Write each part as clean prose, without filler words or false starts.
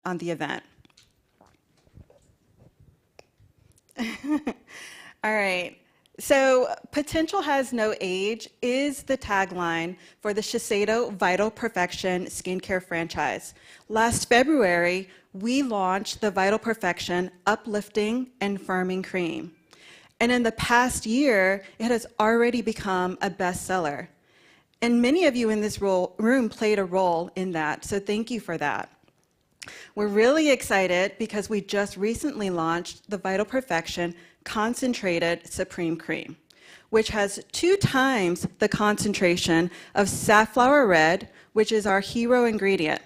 on the event. All right. So, potential has no age is the tagline for the Shiseido Vital Perfection skincare franchise. Last February, we launched the Vital Perfection Uplifting and Firming Cream. And in the past year, it has already become a bestseller. And many of you in this room played a role in that, so thank you for that. We're really excited because we just recently launched the Vital Perfection Concentrated Supreme Cream, which has 2 times the concentration of safflower red, which is our hero ingredient.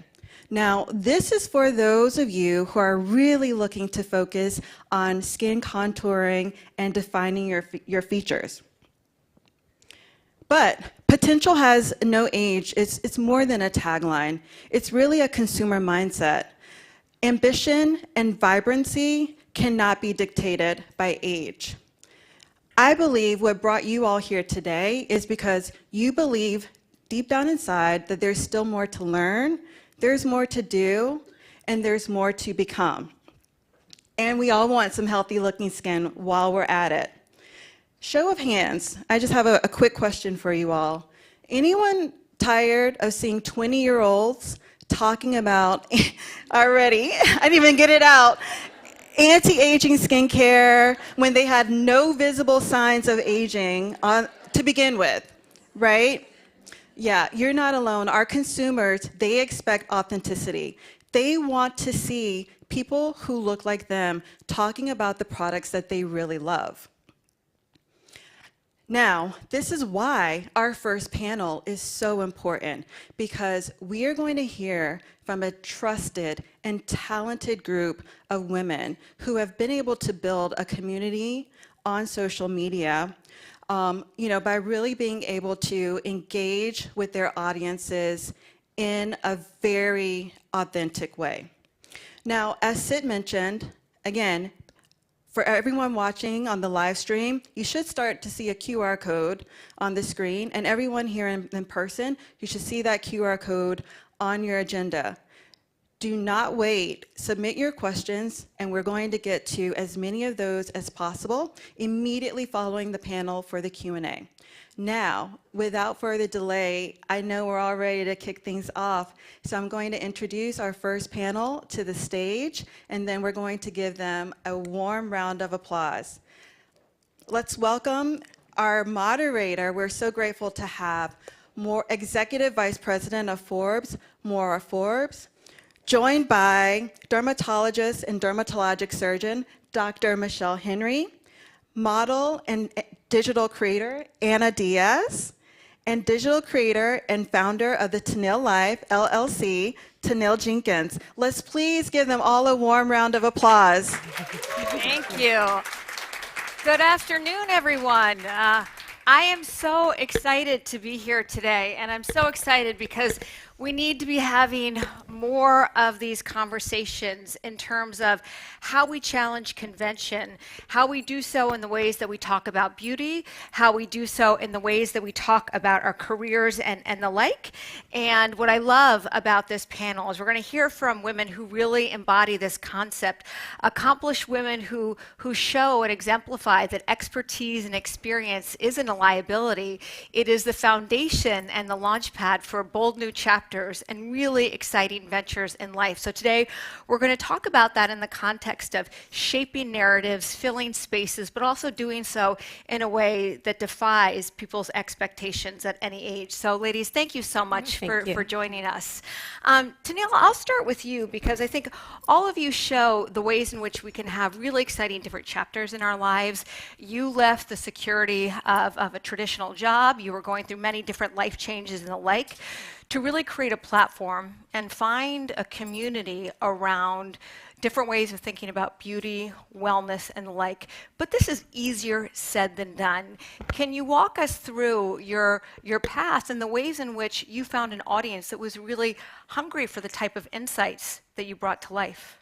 Now, this is for those of you who are really looking to focus on skin contouring and defining your features. But potential has no age. It's more than a tagline. It's really a consumer mindset. Ambition and vibrancy cannot be dictated by age. I believe what brought you all here today is because you believe deep down inside that there's still more to learn, there's more to do, and there's more to become. And we all want some healthy looking skin while we're at it. Show of hands, I just have a quick question for you all. Anyone tired of seeing 20-year-olds talking about already, I didn't even get it out, anti-aging skincare when they had no visible signs of aging to begin with, right? Yeah, you're not alone. Our consumers, they expect authenticity. They want to see people who look like them talking about the products that they really love. Now, this is why our first panel is so important, because we are going to hear from a trusted and talented group of women who have been able to build a community on social media, by really being able to engage with their audiences in a very authentic way. Now, as Sid mentioned, again, for everyone watching on the live stream, you should start to see a QR code on the screen, and everyone here in person, you should see that QR code on your agenda. Do not wait. Submit your questions, and we're going to get to as many of those as possible immediately following the panel for the Q&A. Now, without further delay, I know we're all ready to kick things off, so I'm going to introduce our first panel to the stage, and then we're going to give them a warm round of applause. Let's welcome our moderator. We're so grateful to have Executive Vice President of Forbes, Maura Forbes, joined by dermatologist and dermatologic surgeon, Dr. Michelle Henry, model and digital creator, Anna Diaz, and digital creator and founder of the Tennille Life, LLC, Tennille Jenkins. Let's please give them all a warm round of applause. Thank you. Good afternoon, everyone. I am so excited to be here today, and I'm so excited because we need to be having more of these conversations in terms of how we challenge convention, how we do so in the ways that we talk about beauty, how we do so in the ways that we talk about our careers and the like. And what I love about this panel is we're going to hear from women who really embody this concept, accomplished women who show and exemplify that expertise and experience isn't a liability. It is the foundation and the launch pad for bold new chapters and really exciting ventures in life. So today we're going to talk about that in the context of shaping narratives, filling spaces, but also doing so in a way that defies people's expectations at any age. So ladies, thank you so much for joining us. Tennille, I'll start with you because I think all of you show the ways in which we can have really exciting different chapters in our lives. You left the security of a traditional job. You were going through many different life changes and the like, to really create a platform and find a community around different ways of thinking about beauty, wellness, and the like. But this is easier said than done. Can you walk us through your path and the ways in which you found an audience that was really hungry for the type of insights that you brought to life?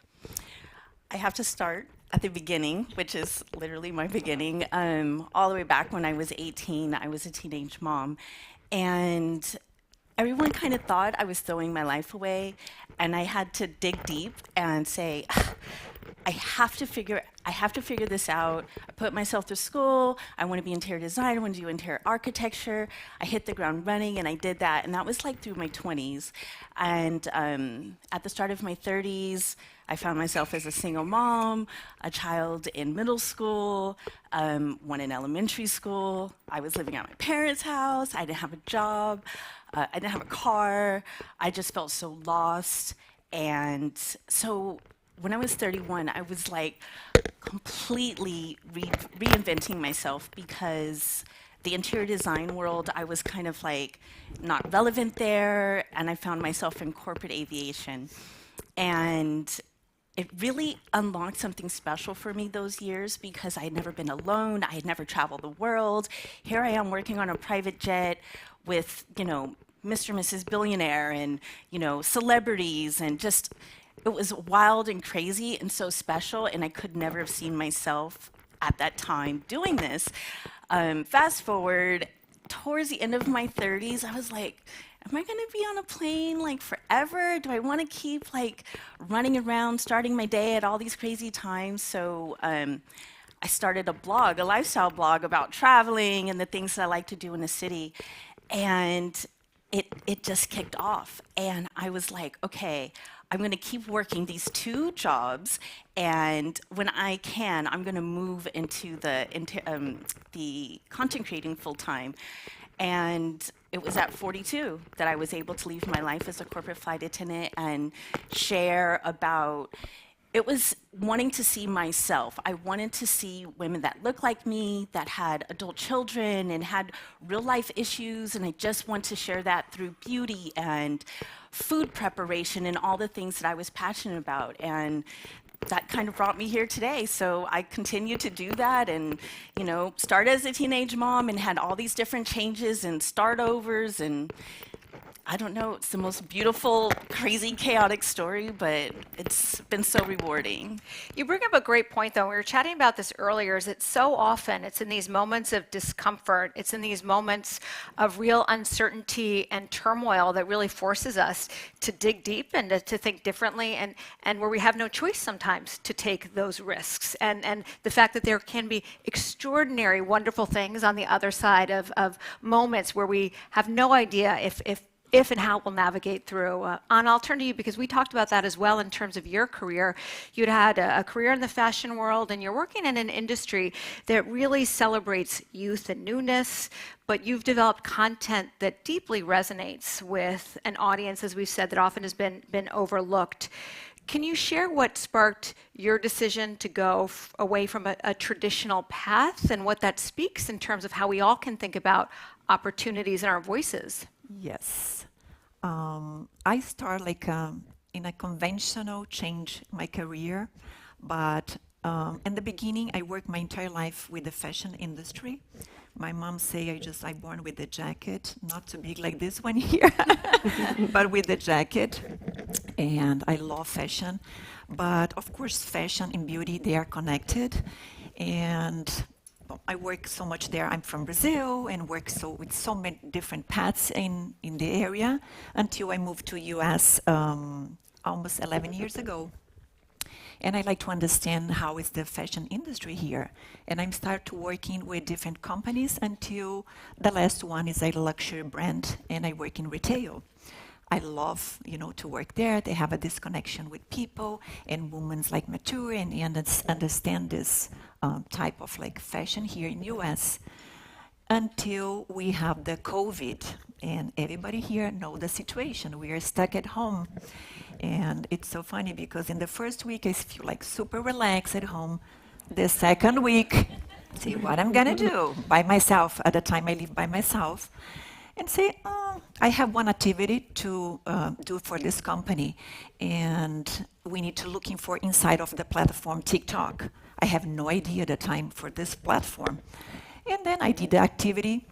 I have to start at the beginning, which is literally my beginning. All the way back when I was 18, I was a teenage mom. And everyone kind of thought I was throwing my life away, and I had to dig deep and say, I have to figure this out. I put myself through school. I want to be interior design. I want to do interior architecture. I hit the ground running, and I did that. And that was like through my 20s. And at the start of my 30s, I found myself as a single mom, a child in middle school, one in elementary school. I was living at my parents' house. I didn't have a job. I didn't have a car. I just felt so lost. And so when I was 31, I was like completely reinventing myself, because the interior design world, I was kind of like not relevant there, and I found myself in corporate aviation. And it really unlocked something special for me those years, because I had never been alone. I had never traveled the world. Here I am working on a private jet with, Mr. and Mrs. Billionaire and, celebrities, and just, it was wild and crazy and so special, and I could never have seen myself at that time doing this. Fast forward, towards the end of my 30s, I was like, am I gonna be on a plane like forever? Do I wanna keep like running around, starting my day at all these crazy times? So I started a blog, a lifestyle blog about traveling and the things that I like to do in the city. And it just kicked off. And I was like, okay, I'm going to keep working these 2 jobs, and when I can, I'm going to move into the content creating full time. And it was at 42 that I was able to leave my life as a corporate flight attendant and share about. It was wanting to see myself. I wanted to see women that looked like me, that had adult children and had real life issues, and I just want to share that through beauty and food preparation and all the things that I was passionate about. And that kind of brought me here today. So I continue to do that, and started as a teenage mom and had all these different changes and start overs, and I don't know, it's the most beautiful, crazy, chaotic story, but it's been so rewarding. You bring up a great point, though. We were chatting about this earlier, is it's so often, it's in these moments of discomfort, it's in these moments of real uncertainty and turmoil that really forces us to dig deep and to think differently, and where we have no choice sometimes to take those risks. And the fact that there can be extraordinary, wonderful things on the other side of moments where we have no idea if and how we'll navigate through. Anna, I'll turn to you, because we talked about that as well in terms of your career. You'd had a career in the fashion world, and you're working in an industry that really celebrates youth and newness, but you've developed content that deeply resonates with an audience, as we've said, that often has been overlooked. Can you share what sparked your decision to go away from a traditional path, and what that speaks in terms of how we all can think about opportunities and our voices? Yes. I start in a conventional change in my career, but in the beginning, I worked my entire life with the fashion industry. My mom say I born with the jacket, not too big like this one here, but with the jacket, and I love fashion. But of course, fashion and beauty, they are connected, and I work so much there. I'm from Brazil and work with so many different paths in the area until I moved to US almost 11 years ago. And I like to understand how is the fashion industry here. And I start working with different companies until the last one is a luxury brand, and I work in retail. I love, to work there. They have a disconnection with people, and women mature and understand this type of fashion here in US, until we have the COVID, and everybody here know the situation. We are stuck at home, and it's so funny because in the first week I feel super relaxed at home. The second week, see what I'm gonna do by myself. At the time I live by myself, and say, I have one activity to do for this company, and we need to looking for inside of the platform TikTok. I have no idea the time for this platform. And then I did the activity,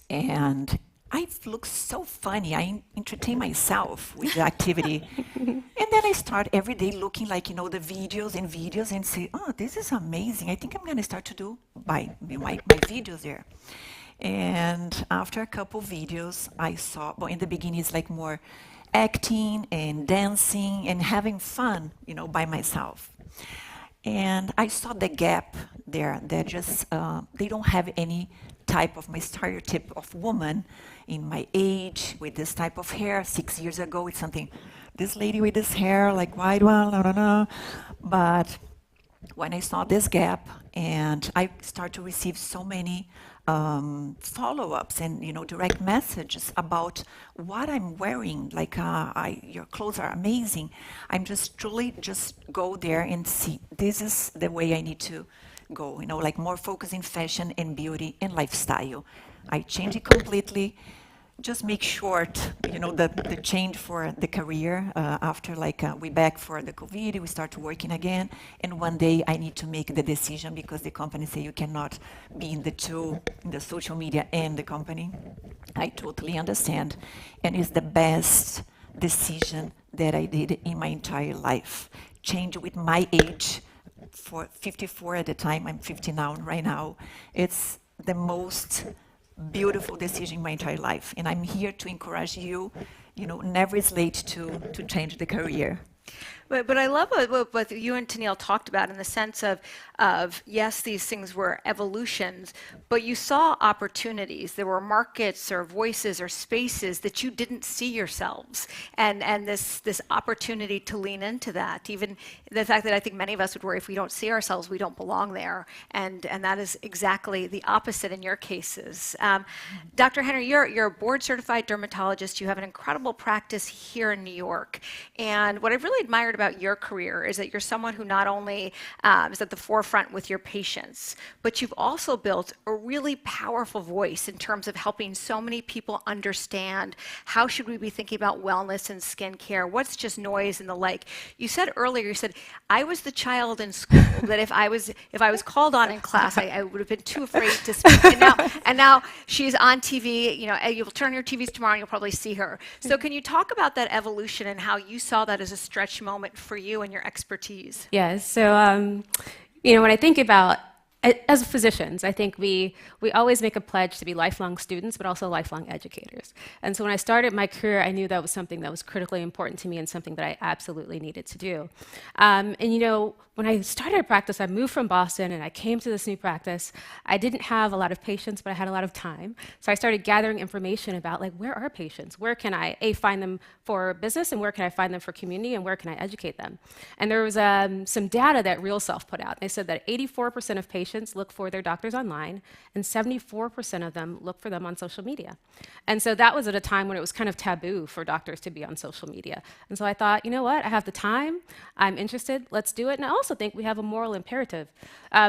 and I look so funny. I entertain myself with the activity. And then I start every day looking the videos and say, oh, this is amazing. I think I'm going to start to do my videos there. And after a couple videos, I saw, well, in the beginning, it's like more acting and dancing and having fun, by myself. And I saw the gap there. They're just, they don't have any type of my stereotype of woman in my age with this type of hair. 6 years ago, it's something, this lady with this hair, like white one, no, no, no. But when I saw this gap, and I start to receive so many follow-ups and direct messages about what I'm wearing, like your clothes are amazing. I'm just truly just go there and see this is the way I need to go, like more focus in fashion and beauty and lifestyle. I change it completely. Just make short, the change for the career after we back for the COVID, we start working again. And one day I need to make the decision because the company say you cannot be in the social media and the company. I totally understand. And it's the best decision that I did in my entire life. Change with my age, for 54 at the time, I'm 50 now, right now. It's the most beautiful decision in my entire life. And I'm here to encourage you, never is late to change the career. But I love what you and Tennille talked about in the sense of yes, these things were evolutions, but you saw opportunities. There were markets or voices or spaces that you didn't see yourselves, and this opportunity to lean into that. Even the fact that I think many of us would worry if we don't see ourselves, we don't belong there, and that is exactly the opposite in your cases. Dr. Henry, you're a board-certified dermatologist. You have an incredible practice here in New York, and what I've really admired about your career is that you're someone who not only is at the forefront with your patients, but you've also built a really powerful voice in terms of helping so many people understand how should we be thinking about wellness and skincare, what's just noise and the like. You said earlier, you said, I was the child in school that if I was called on in class, I would have been too afraid to speak. And now she's on TV, you'll turn your TVs tomorrow and you'll probably see her. So can you talk about that evolution and how you saw that as a stretch moment for you and your expertise? Yes. So, when I think about as physicians, I think we always make a pledge to be lifelong students, but also lifelong educators. And so when I started my career, I knew that was something that was critically important to me and something that I absolutely needed to do. When I started practice, I moved from Boston and I came to this new practice. I didn't have a lot of patients, but I had a lot of time. So I started gathering information about where are patients? Where can I find them for business, and where can I find them for community, and where can I educate them? And there was some data that Real Self put out. They said that 84% of patients look for their doctors online, and 74% of them look for them on social media. And so that was at a time when it was kind of taboo for doctors to be on social media. And so I thought, you know what, I have the time, I'm interested, let's do it. And I also think we have a moral imperative.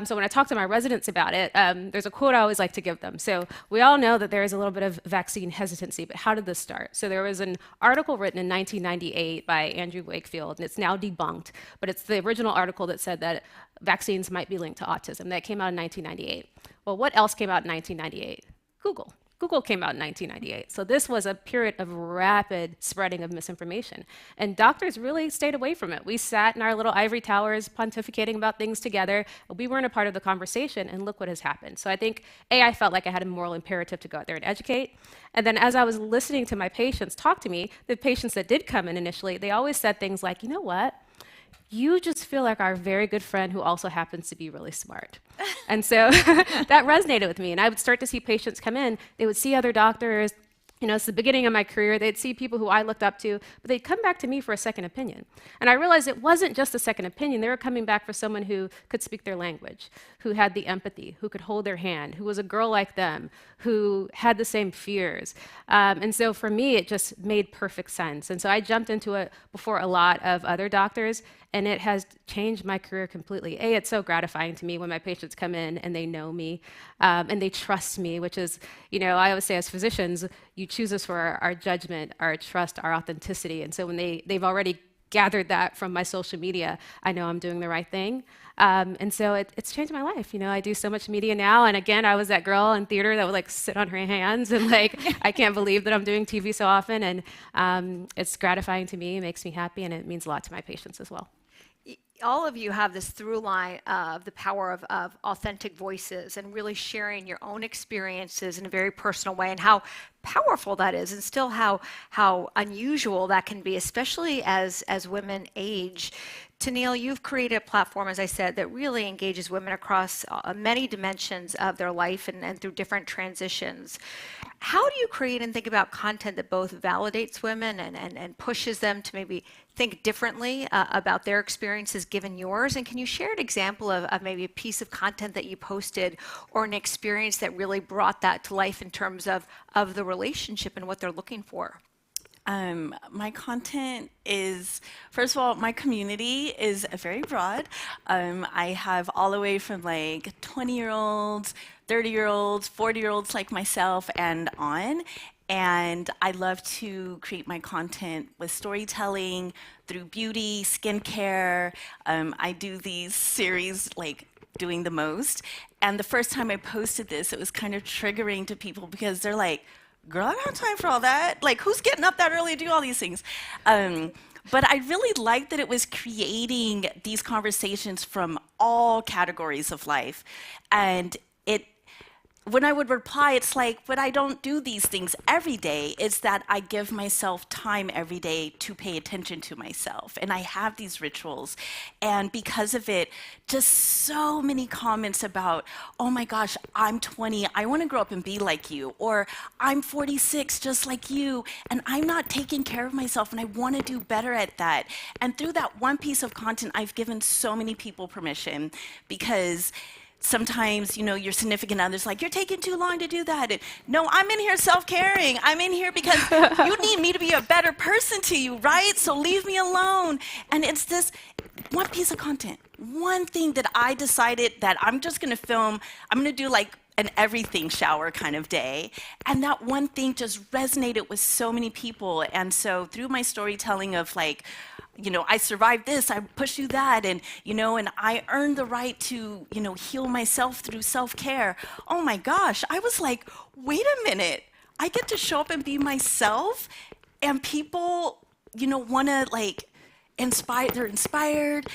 So when I talk to my residents about it, there's a quote I always like to give them. So we all know that there is a little bit of vaccine hesitancy, but how did this start? So there was an article written in 1998 by Andrew Wakefield, and it's now debunked, but it's the original article that said that vaccines might be linked to autism. That came out in 1998. Well, what else came out in 1998? Google. Google came out in 1998. So this was a period of rapid spreading of misinformation. And doctors really stayed away from it. We sat in our little ivory towers pontificating about things together. We weren't a part of the conversation, and look what has happened. So I think, I felt like I had a moral imperative to go out there and educate. And then as I was listening to my patients talk to me, the patients that did come in initially, they always said things like, you know what? You just feel like our very good friend who also happens to be really smart. And so that resonated with me. And I would start to see patients come in. They would see other doctors. It's the beginning of my career. They'd see people who I looked up to, but they'd come back to me for a second opinion. And I realized it wasn't just a second opinion. They were coming back for someone who could speak their language, who had the empathy, who could hold their hand, who was a girl like them, who had the same fears. And so for me, it just made perfect sense. And so I jumped into it before a lot of other doctors, and it has changed my career completely. It's so gratifying to me when my patients come in and they know me and they trust me, which is, I always say as physicians, you choose us for our judgment, our trust, our authenticity. And so when they've already gathered that from my social media, I know I'm doing the right thing. And so it's changed my life. I do so much media now. And again, I was that girl in theater that would sit on her hands and I can't believe that I'm doing TV so often. And it's gratifying to me, it makes me happy, and it means a lot to my patients as well. all of you have this through line of the power of authentic voices and really sharing your own experiences in a very personal way, and how powerful that is, and still how unusual that can be, especially as women age. Tennille, you've created a platform, as I said, that really engages women across many dimensions of their life and through different transitions. How do you create and think about content that both validates women and pushes them to maybe think differently about their experiences given yours? And can you share an example of maybe a piece of content that you posted or an experience that really brought that to life in terms of the relationship and what they're looking for? My content is, first of all, my community is very broad. I have all the way from like 20-year-olds, 30-year-olds, 40-year-olds like myself and on. And I love to create my content with storytelling through beauty, skincare. I do these series like doing the most. And the first time I posted this, it was kind of triggering to people because they're like, girl, I don't have time for all that. Like, who's getting up that early to do all these things? But I really liked that it was creating these conversations from all categories of life. And when I would reply, it's like, but I don't do these things every day. It's that I give myself time every day to pay attention to myself. And I have these rituals. And because of it, just so many comments about, oh my gosh, I'm 20, I want to grow up and be like you. Or I'm 46, just like you, and I'm not taking care of myself, and I want to do better at that. And through that one piece of content, I've given so many people permission, because sometimes, your significant other's like, you're taking too long to do that. And, no, I'm in here self-caring. I'm in here because you need me to be a better person to you, right? So leave me alone. And it's this one piece of content, one thing that I decided that I'm just going to film. I'm going to do like an everything shower kind of day. And that one thing just resonated with so many people. And so through my storytelling of like, I survived this, I pushed through that, and, and I earned the right to, heal myself through self-care. Oh my gosh, I was like, wait a minute, I get to show up and be myself, and people, want to like, they're inspired,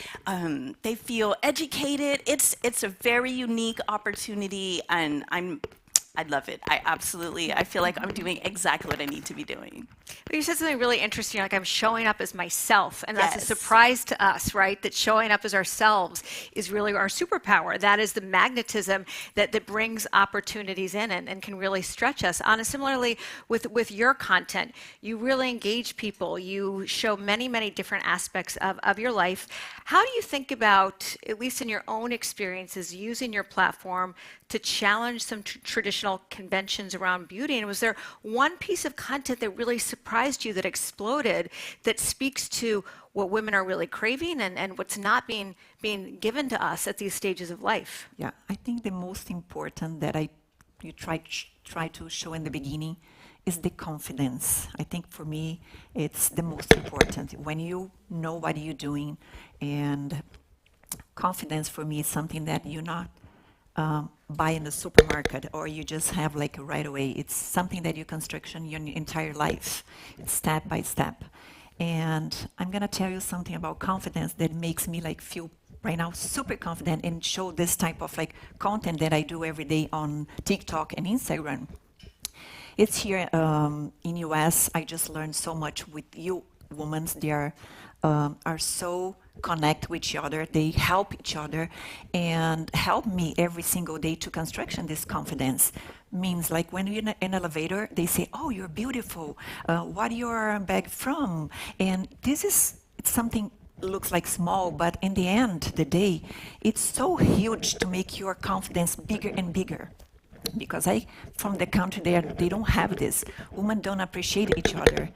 they feel educated. It's a very unique opportunity, and I love it. I feel like I'm doing exactly what I need to be doing. You said something really interesting, like I'm showing up as myself, and that's Yes. a surprise to us, right? That showing up as ourselves is really our superpower. That is the magnetism that brings opportunities in and can really stretch us. Anna, similarly with your content, you really engage people. You show many, many different aspects of your life. How do you think about, at least in your own experiences, using your platform to challenge some traditional conventions around beauty? And was there one piece of content that really surprised you, that exploded, that speaks to what women are really craving and what's not being given to us at these stages of life? Yeah, I think the most important that you try to show in the beginning is the confidence. I think for me, it's the most important. When you know what you're doing, and confidence for me is something that you're not buy in the supermarket, or you just have like right away. It's something that you construction your entire life. It's step by step. And I'm gonna tell you something about confidence that makes me like feel right now super confident and show this type of like content that I do every day on TikTok and Instagram. It's here in US. I just learned so much with you women. They are so connect with each other, they help each other, and help me every single day to construction this confidence. Means like when you're in an elevator, they say, oh, you're beautiful, what your bag from? And it's something looks like small, but in the end, the day, it's so huge to make your confidence bigger and bigger. Because from the country there, they don't have this. Women don't appreciate each other,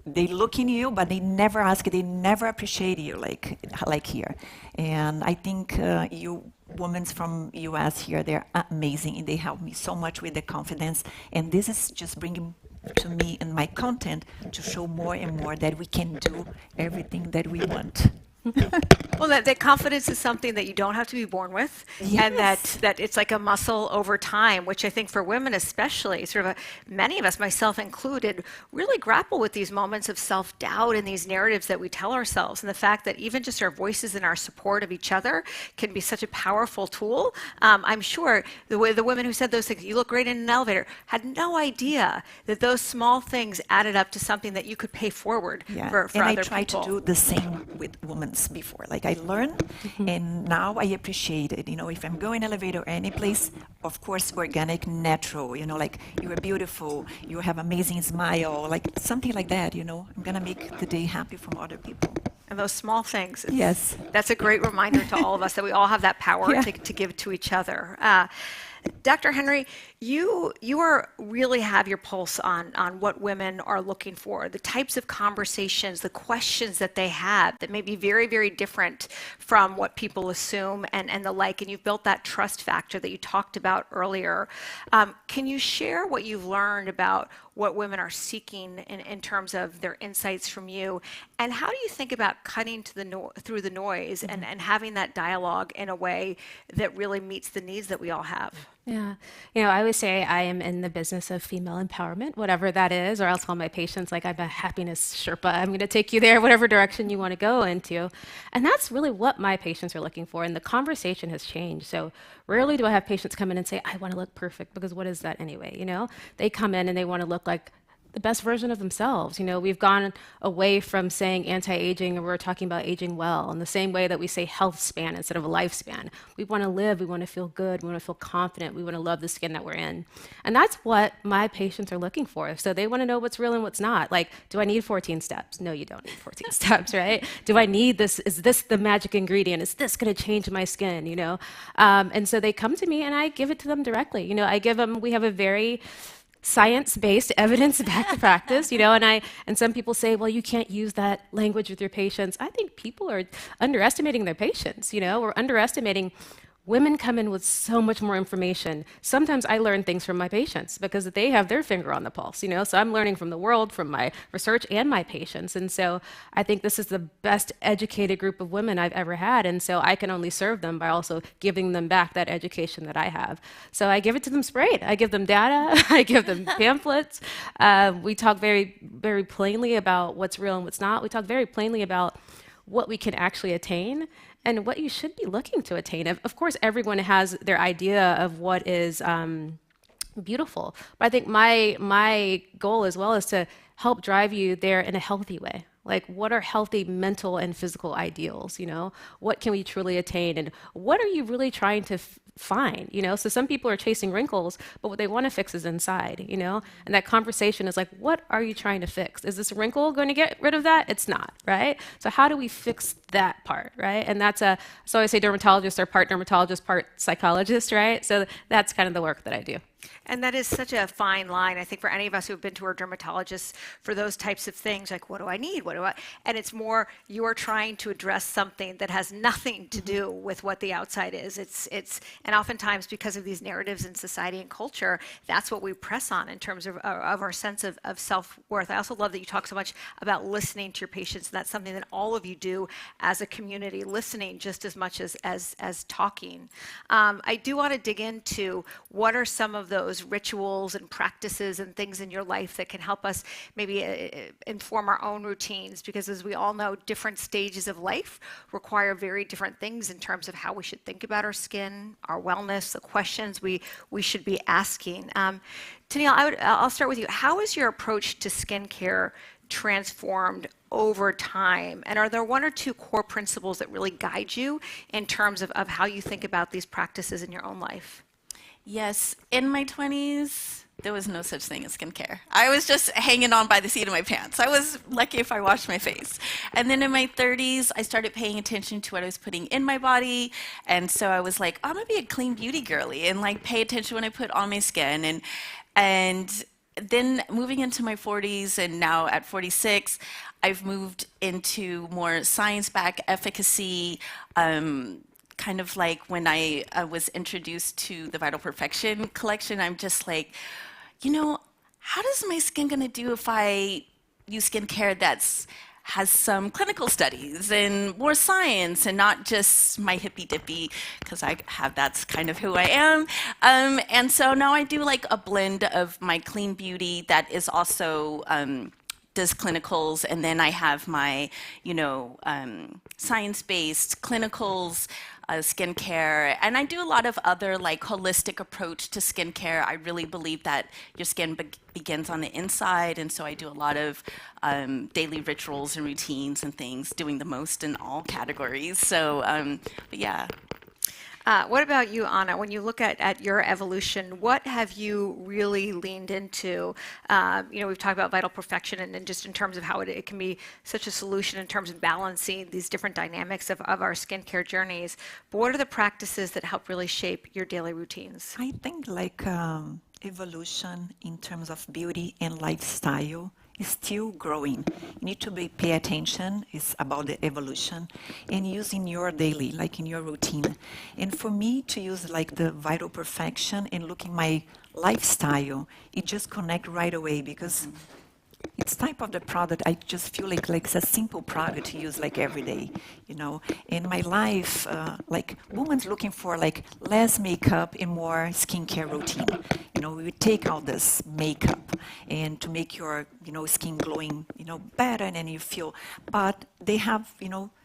They look in you, but they never ask, they never appreciate you like here. And I think you women from US here, they're amazing, and they help me so much with the confidence. And this is just bringing to me in my content to show more and more that we can do everything that we want. Well, that confidence is something that you don't have to be born with, and that it's like a muscle over time, which I think for women especially, many of us, myself included, really grapple with these moments of self-doubt and these narratives that we tell ourselves, and the fact that even just our voices and our support of each other can be such a powerful tool. I'm sure the women who said those things, you look great in an elevator, had no idea that those small things added up to something that you could pay forward for and other I try people. to do the same with women before. Like I learned, and now I appreciate it. You know, if I'm going elevator or any place, of course, organic, natural. You know, like you are beautiful, you have amazing smile, like something like that. You know, I'm gonna make the day happy from other people. And those small things. Yes. That's a great reminder to all of us that we all have that power Yeah. to give to each other. Dr. Henry, you are really have your pulse on what women are looking for, the types of conversations, the questions that they have that may be very, very different from what people assume and the like, and you've built that trust factor that you talked about earlier. Can you share what you've learned about what women are seeking in terms of their insights from you? And how do you think about cutting to through the noise and having that dialogue in a way that really meets the needs that we all have? Yeah. You know, I always say I am in the business of female empowerment, whatever that is, or I'll tell my patients, like, I'm a happiness Sherpa. I'm going to take you there, whatever direction you want to go into. And that's really what my patients are looking for. And the conversation has changed. So rarely do I have patients come in and say, I want to look perfect, because what is that anyway? You know, they come in and they want to look like the best version of themselves. You know, we've gone away from saying anti-aging and we're talking about aging well, in the same way that we say health span instead of a lifespan. We want to live, we want to feel good, we want to feel confident, we want to love the skin that we're in. And that's what my patients are looking for. So they want to know what's real and what's not. Like, do I need 14 steps? No, you don't need 14 steps, right? Do I need this? Is this the magic ingredient? Is this going to change my skin, you know? And so they come to me and I give it to them directly. You know, we have a very science-based, evidence-backed practice, you know, and some people say, well, you can't use that language with your patients. I think people are underestimating their patients, you know, we're underestimating. Women come in with so much more information. Sometimes I learn things from my patients because they have their finger on the pulse, you know, so I'm learning from the world, from my research and my patients. And so I think this is the best educated group of women I've ever had. And so I can only serve them by also giving them back that education that I have. So I give it to them straight. I give them data. I give them pamphlets. We talk very, very plainly about what's real and what's not. We talk very plainly about what we can actually attain and what you should be looking to attain. Of course, everyone has their idea of what is beautiful, but I think my goal as well is to help drive you there in a healthy way. Like, what are healthy mental and physical ideals? You know, what can we truly attain, and what are you really trying to find? You know, so some people are chasing wrinkles, but what they want to fix is inside. You know, and that conversation is like, what are you trying to fix? Is this wrinkle going to get rid of that? It's not, right? So how do we fix that part, right? And so I say dermatologist are part dermatologist, part psychologist, right? So that's kind of the work that I do. And that is such a fine line, I think, for any of us who've been to our dermatologists for those types of things, like, what do I need? And it's more, you're trying to address something that has nothing to do with what the outside is. And oftentimes, because of these narratives in society and culture, that's what we press on in terms of our sense of self-worth. I also love that you talk so much about listening to your patients, and that's something that all of you do as a community, listening just as much as talking. I do want to dig into what are some of those rituals and practices and things in your life that can help us maybe inform our own routines, because as we all know, different stages of life require very different things in terms of how we should think about our skin, our wellness, the questions we should be asking. Tennille, I'll start with you. How is your approach to skincare transformed over time? And are there one or two core principles that really guide you in terms of how you think about these practices in your own life? Yes, in my 20s, there was no such thing as skincare. I was just hanging on by the seat of my pants. I was lucky if I washed my face. And then in my 30s, I started paying attention to what I was putting in my body. And so I was like, I'm gonna be a clean beauty girly and like pay attention when I put on my skin. And then moving into my 40s, and now at 46, I've moved into more science-backed efficacy, kind of like when I was introduced to the Vital Perfection collection. I'm just like, you know, how does my skin gonna do if I use skincare that's has some clinical studies and more science and not just my hippy dippy, because that's kind of who I am. And so now I do like a blend of my clean beauty that is also does clinicals, and then I have my, science-based clinicals, skincare, and I do a lot of other like holistic approach to skincare. I really believe that your skin begins on the inside, and so I do a lot of daily rituals and routines and things, doing the most in all categories. So, but yeah. What about you, Anna? When you look at your evolution, what have you really leaned into? We've talked about vital perfection and just in terms of how it can be such a solution in terms of balancing these different dynamics of our skincare journeys. But what are the practices that help really shape your daily routines? I think like evolution in terms of beauty and lifestyle is still growing. You need to pay attention. It's about the evolution and use in your daily, like in your routine. And for me to use like the vital perfection and look in my lifestyle, it just connect right away because it's type of the product I just feel like it's a simple product to use like every day, In my life, like women's looking for like less makeup and more skincare routine. We take out this makeup and to make your, skin glowing, better and then you feel, but they have,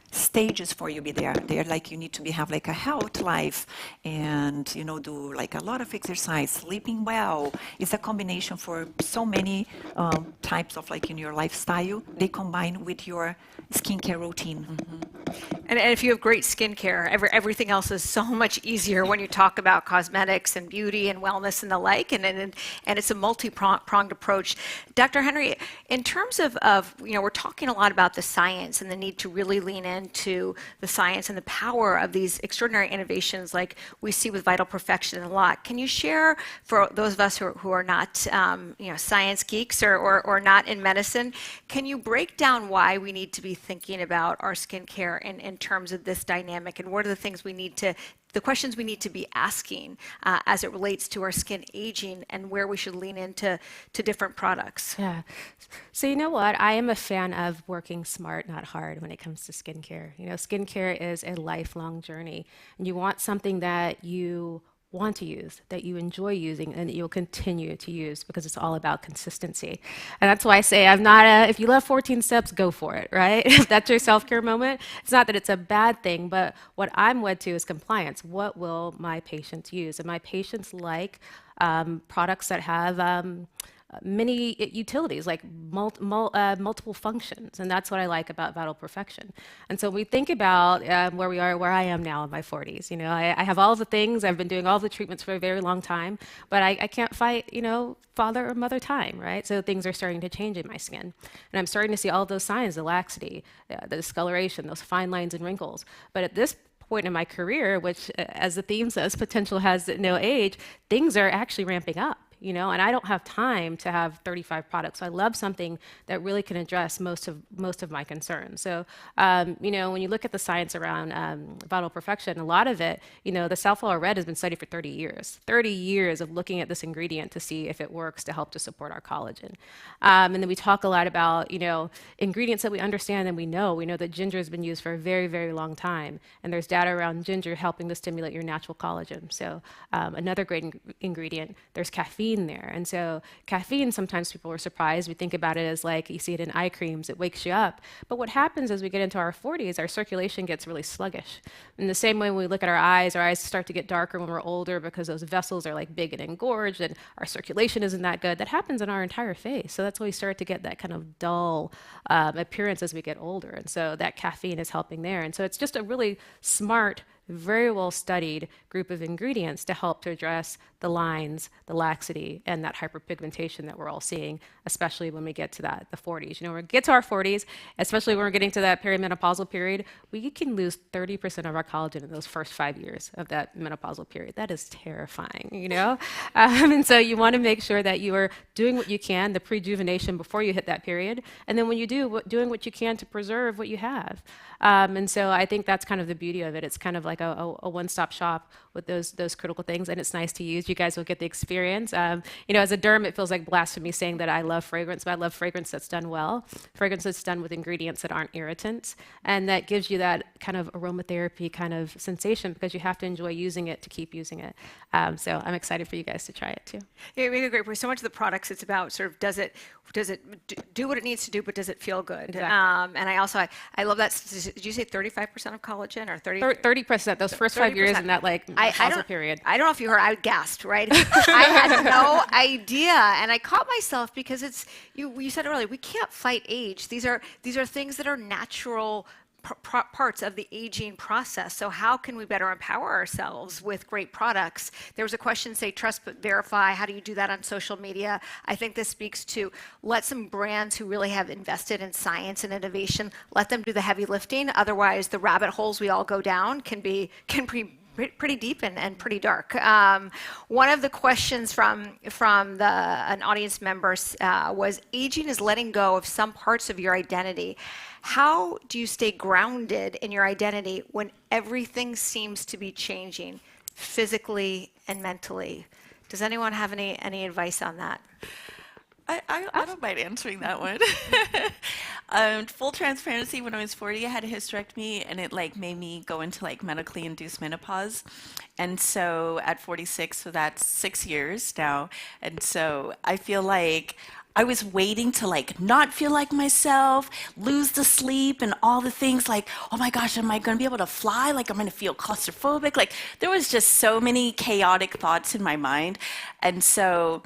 stages for you be there. They're like you need to have like a health life and do like a lot of exercise, sleeping well. It's a combination for so many types of like in your lifestyle. They combine with your skincare routine. And if you have great skincare, everything else is so much easier when you talk about cosmetics and beauty and wellness and the like, and it's a multi-pronged approach. Dr. Henry, in terms of we're talking a lot about the science and the need to really lean into the science and the power of these extraordinary innovations like we see with Vital Perfection a lot. Can you share, for those of us who are not science geeks or not in medicine, can you break down why we need to be thinking about our skincare in terms of this dynamic, and what are the questions we need to be asking as it relates to our skin aging and where we should lean into different products? Yeah. So you know what? I am a fan of working smart, not hard when it comes to skincare. Skincare is a lifelong journey, and you want something that you want to use, that you enjoy using, and that you'll continue to use because it's all about consistency. And that's why I say if you love 14 steps, go for it, right? If that's your self-care moment, it's not that it's a bad thing, but what I'm wed to is compliance. What will my patients use? And my patients like products that have many utilities, like multiple functions, and that's what I like about Vital Perfection. And so we think about where I am now in my 40s. I have all the things. I've been doing all the treatments for a very long time, but I can't fight, father or mother time, right? So things are starting to change in my skin, and I'm starting to see all those signs: the laxity, the discoloration, those fine lines and wrinkles. But at this point in my career, which, as the theme says, potential has no age, things are actually ramping up. And I don't have time to have 35 products. So I love something that really can address most of my concerns. So, when you look at the science around Vital Perfection, a lot of it, the safflower red has been studied for 30 years. 30 years of looking at this ingredient to see if it works to help to support our collagen. And then we talk a lot about, ingredients that we understand and we know. We know that ginger has been used for a very, very long time. And there's data around ginger helping to stimulate your natural collagen. So another great ingredient, there's caffeine there. And so caffeine, sometimes people are surprised. We think about it as like you see it in eye creams, it wakes you up. But what happens as we get into our 40s, our circulation gets really sluggish. In the same way when we look at our eyes start to get darker when we're older because those vessels are like big and engorged and our circulation isn't that good. That happens in our entire face. So that's why we start to get that kind of dull appearance as we get older. And so that caffeine is helping there. And so it's just a really smart, very well studied group of ingredients to help to address the lines, the laxity, and that hyperpigmentation that we're all seeing, especially when we get to the 40s. When we get to our 40s, especially when we're getting to that perimenopausal period, we can lose 30% of our collagen in those first 5 years of that menopausal period. That is terrifying, And so you want to make sure that you are doing what you can, the prejuvenation before you hit that period, and then when you do, doing what you can to preserve what you have. And so I think that's kind of the beauty of it. It's kind of like like a one-stop shop with those critical things, and it's nice to use. You guys will get the experience. You know, as a derm, it feels like blasphemy saying that I love fragrance, but I love fragrance that's done well, fragrance that's done with ingredients that aren't irritants, and that gives you that kind of aromatherapy kind of sensation because you have to enjoy using it to keep using it. So I'm excited for you guys to try it too. Yeah, you make a great point. So much of the products, it's about sort of does it do what it needs to do, but does it feel good? Exactly. And I love that. Did you say 35% of collagen or 30? 30%. Those first 5 years in that like menopausal period. I don't know if you heard. I gasped, right? I had no idea, and I caught myself because it's you said earlier. We can't fight age. These are things that are natural parts of the aging process. So how can we better empower ourselves with great products? There was a question, say, trust but verify. How do you do that on social media? I think this speaks to let some brands who really have invested in science and innovation, let them do the heavy lifting. Otherwise, the rabbit holes we all go down can be pretty deep and pretty dark. One of the questions from an audience member was, aging is letting go of some parts of your identity. How do you stay grounded in your identity when everything seems to be changing physically and mentally? Does anyone have any advice on that? I don't mind answering that one. Full transparency, when I was 40, I had a hysterectomy, and it like made me go into like medically induced menopause. And so at 46, so that's 6 years now. And so I feel like I was waiting to like not feel like myself, lose the sleep and all the things like, oh my gosh, am I going to be able to fly? Like, I'm going to feel claustrophobic. Like, there was just so many chaotic thoughts in my mind. And so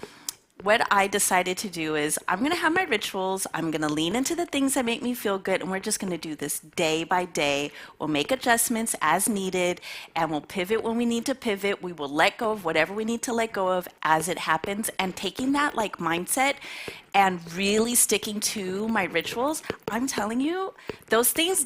what I decided to do is I'm going to have my rituals. I'm going to lean into the things that make me feel good. And we're just going to do this day by day. We'll make adjustments as needed, and we'll pivot when we need to pivot. We will let go of whatever we need to let go of as it happens. And taking that like mindset and really sticking to my rituals, I'm telling you, those things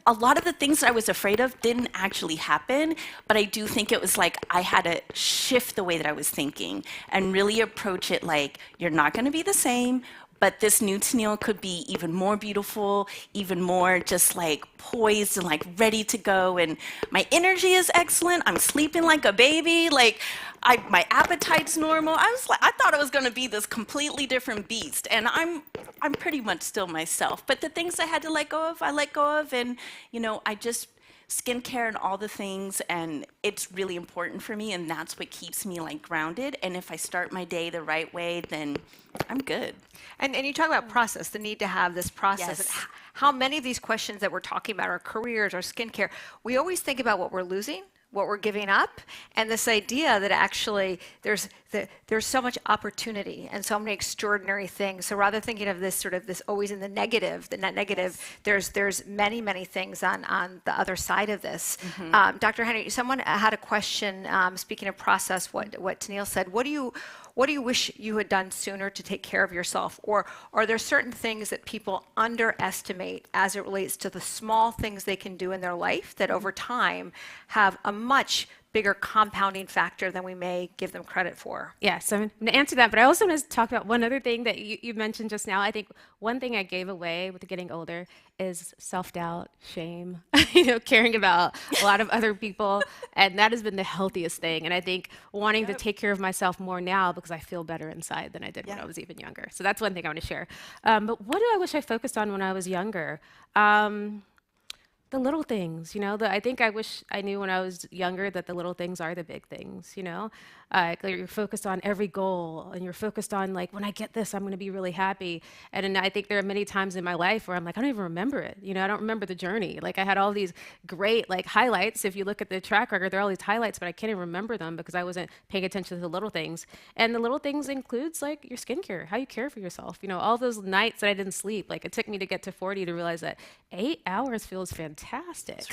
a lot of the things that I was afraid of didn't actually happen, but I do think it was like I had to shift the way that I was thinking and really approach it like, you're not gonna be the same, but this new Tennille could be even more beautiful, even more just like poised and like ready to go. And my energy is excellent. I'm sleeping like a baby. Like my appetite's normal. I thought it was going to be this completely different beast. And I'm pretty much still myself. But the things I had to let go of, I let go of. And, you know, skincare and all the things, and it's really important for me, and that's what keeps me like grounded. And if I start my day the right way, then I'm good. And you talk about process, the need to have this process. Yes. And how many of these questions that we're talking about, our careers, our skincare, we always think about what we're losing, what we're giving up, and this idea that actually there's so much opportunity and so many extraordinary things. So rather thinking of this sort of this always in the negative, there's many things on the other side of this. Mm-hmm. Dr. Henry, someone had a question. Speaking of process, what Tennille said. What do you wish you had done sooner to take care of yourself? Or are there certain things that people underestimate as it relates to the small things they can do in their life that over time have a much bigger compounding factor than we may give them credit for? Yeah, so I'm going to answer that, but I also want to talk about one other thing that you mentioned just now. I think one thing I gave away with getting older is self-doubt, shame, caring about a lot of other people, and that has been the healthiest thing. And I think wanting to take care of myself more now because I feel better inside than I did when I was even younger. So that's one thing I want to share. But what do I wish I focused on when I was younger? The little things, I think I wish I knew when I was younger that the little things are the big things, like you're focused on every goal and you're focused on like, when I get this, I'm going to be really happy. And I think there are many times in my life where I'm like, I don't even remember it. I don't remember the journey. Like I had all these great like highlights. If you look at the track record, there are all these highlights, but I can't even remember them because I wasn't paying attention to the little things. And the little things includes like your skincare, how you care for yourself, all those nights that I didn't sleep. Like it took me to get to 40 to realize that 8 hours feels fantastic.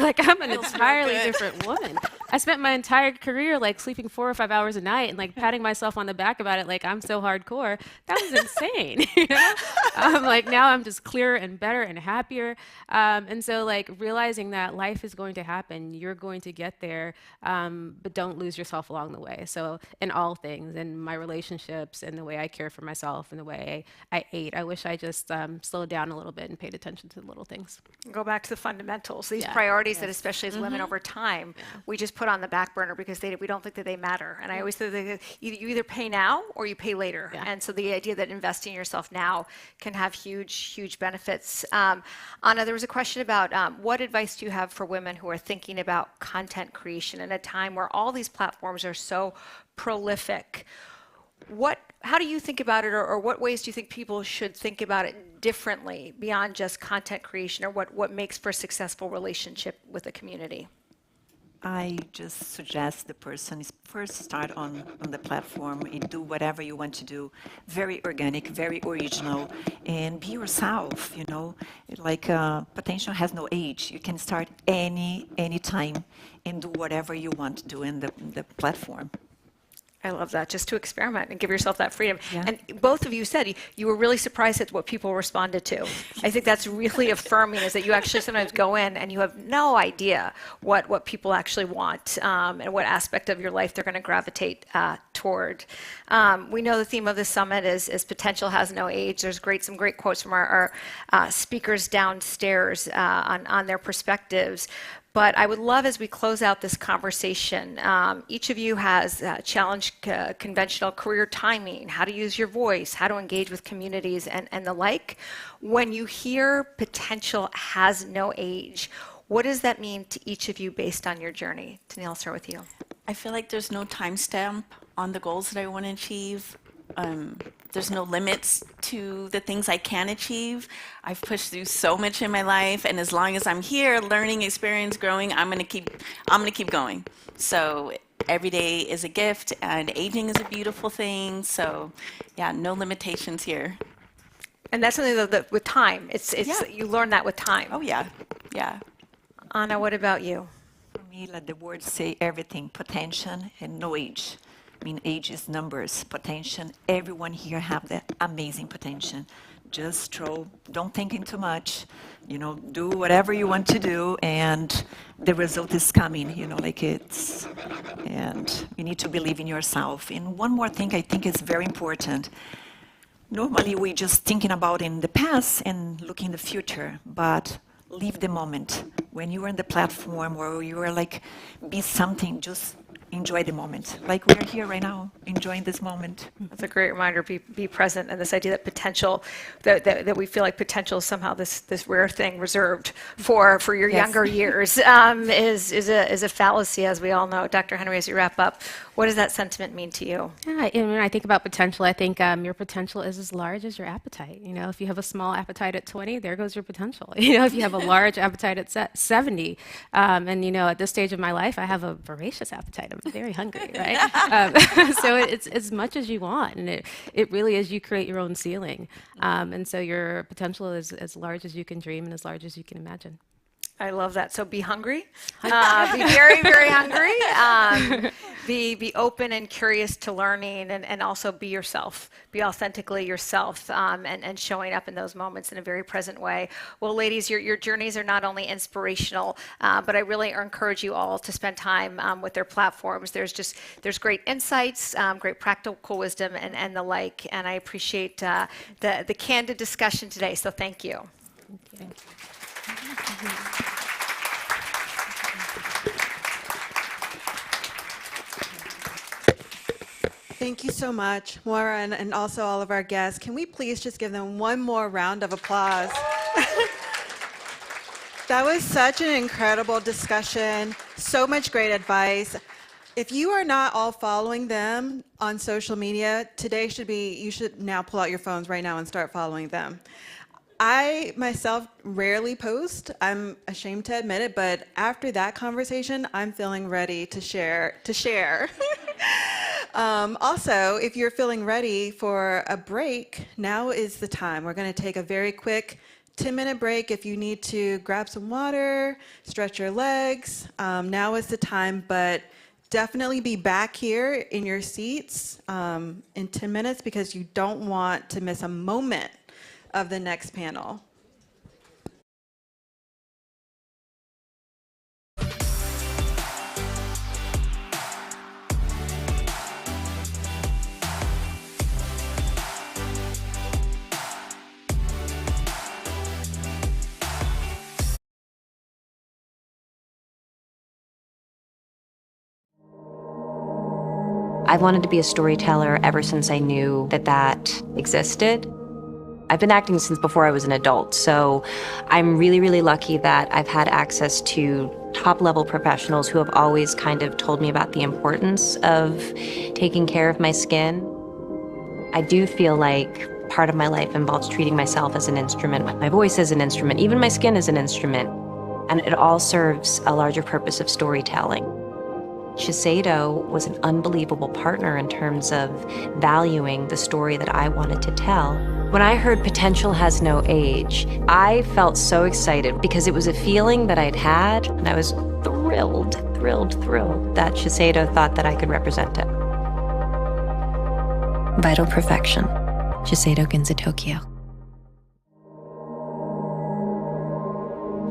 Like I'm an entirely different woman. I spent my entire career like sleeping 4 or 5 hours a night and like patting myself on the back about it like I'm so hardcore. That was insane. Like now I'm just clearer and better and happier. And so like realizing that life is going to happen, you're going to get there, but don't lose yourself along the way. So in all things, in my relationships and the way I care for myself and the way I ate, I wish I just slowed down a little bit and paid attention to the little things. Go back to the fundamentals. goals, these Yeah. priorities that especially as women over time, we just put on the back burner because we don't think that they matter. And I always think that you either pay now or you pay later. Yeah. And so the idea that investing in yourself now can have huge benefits. Anna, there was a question about what advice do you have for women who are thinking about content creation in a time where all these platforms are so prolific? How do you think about it, or what ways do you think people should think about it differently beyond just content creation, or what makes for a successful relationship with a community? I just suggest the person is first start on the platform and do whatever you want to do. Very organic, very original, and be yourself, you know. Like potential has no age. You can start any time and do whatever you want to do in the platform. I love that, just to experiment and give yourself that freedom. Yeah. And both of you said you were really surprised at what people responded to. I think that's really affirming, is that you actually sometimes go in and you have no idea what people actually want, and what aspect of your life they're going to gravitate toward. We know the theme of the summit is potential has no age. There's some great quotes from our speakers downstairs on their perspectives. But I would love, as we close out this conversation, each of you has challenged conventional career timing, how to use your voice, how to engage with communities, and the like. When you hear potential has no age, what does that mean to each of you based on your journey? Tennille, I'll start with you. I feel like there's no timestamp on the goals that I want to achieve. There's no limits to the things I can achieve. I've pushed through so much in my life, and as long as I'm here, learning, experience, growing, I'm gonna keep going. So every day is a gift, and aging is a beautiful thing. So yeah, no limitations here. And that's something that with time, you learn that with time. Oh yeah, yeah. Anna, what about you? For me, let the words say everything, potential and no age. I mean, age is numbers, potential. Everyone here have that amazing potential. Just don't think too much, you know, do whatever you want to do, and the result is coming, you know, and you need to believe in yourself. And one more thing I think is very important. Normally, we just thinking about in the past and looking in the future, but live the moment. When you are on the platform or you are be something, just enjoy the moment. Like we're here right now, enjoying this moment. That's a great reminder, be present, and this idea that potential, that we feel like potential is somehow this rare thing reserved for your younger years, is a fallacy, as we all know. Dr. Henry, as you wrap up, what does that sentiment mean to you? Yeah, and when I think about potential, I think your potential is as large as your appetite. You know, if you have a small appetite at 20, there goes your potential. You know, if you have a large appetite at 70, and you know, at this stage of my life, I have a voracious appetite. I'm very hungry, right? So it's as much as you want, and it really is, you create your own ceiling. And so your potential is as large as you can dream and as large as you can imagine. I love that. So be hungry, be very, very hungry, be open and curious to learning, and also be yourself, be authentically yourself, and showing up in those moments in a very present way. Well, ladies, your journeys are not only inspirational, but I really encourage you all to spend time with their platforms. There's great insights, great practical wisdom, and the like, and I appreciate the candid discussion today, so thank you. Thank you. Thank you so much, Maura, and also all of our guests. Can we please just give them one more round of applause? That was such an incredible discussion, so much great advice. If you are not all following them on social media, you should now pull out your phones right now and start following them. I myself rarely post. I'm ashamed to admit it, but after that conversation, I'm feeling ready to share. Also, if you're feeling ready for a break, now is the time. We're going to take a very quick 10-minute break. If you need to grab some water, stretch your legs, now is the time, but definitely be back here in your seats in 10 minutes because you don't want to miss a moment of the next panel. I've wanted to be a storyteller ever since I knew that that existed. I've been acting since before I was an adult, so I'm really, really lucky that I've had access to top-level professionals who have always kind of told me about the importance of taking care of my skin. I do feel like part of my life involves treating myself as an instrument, my voice as an instrument, even my skin as an instrument, and it all serves a larger purpose of storytelling. Shiseido was an unbelievable partner in terms of valuing the story that I wanted to tell. When I heard potential has no age, I felt so excited because it was a feeling that I'd had, and I was thrilled that Shiseido thought that I could represent it. Vital Perfection, Shiseido Ginza Tokyo.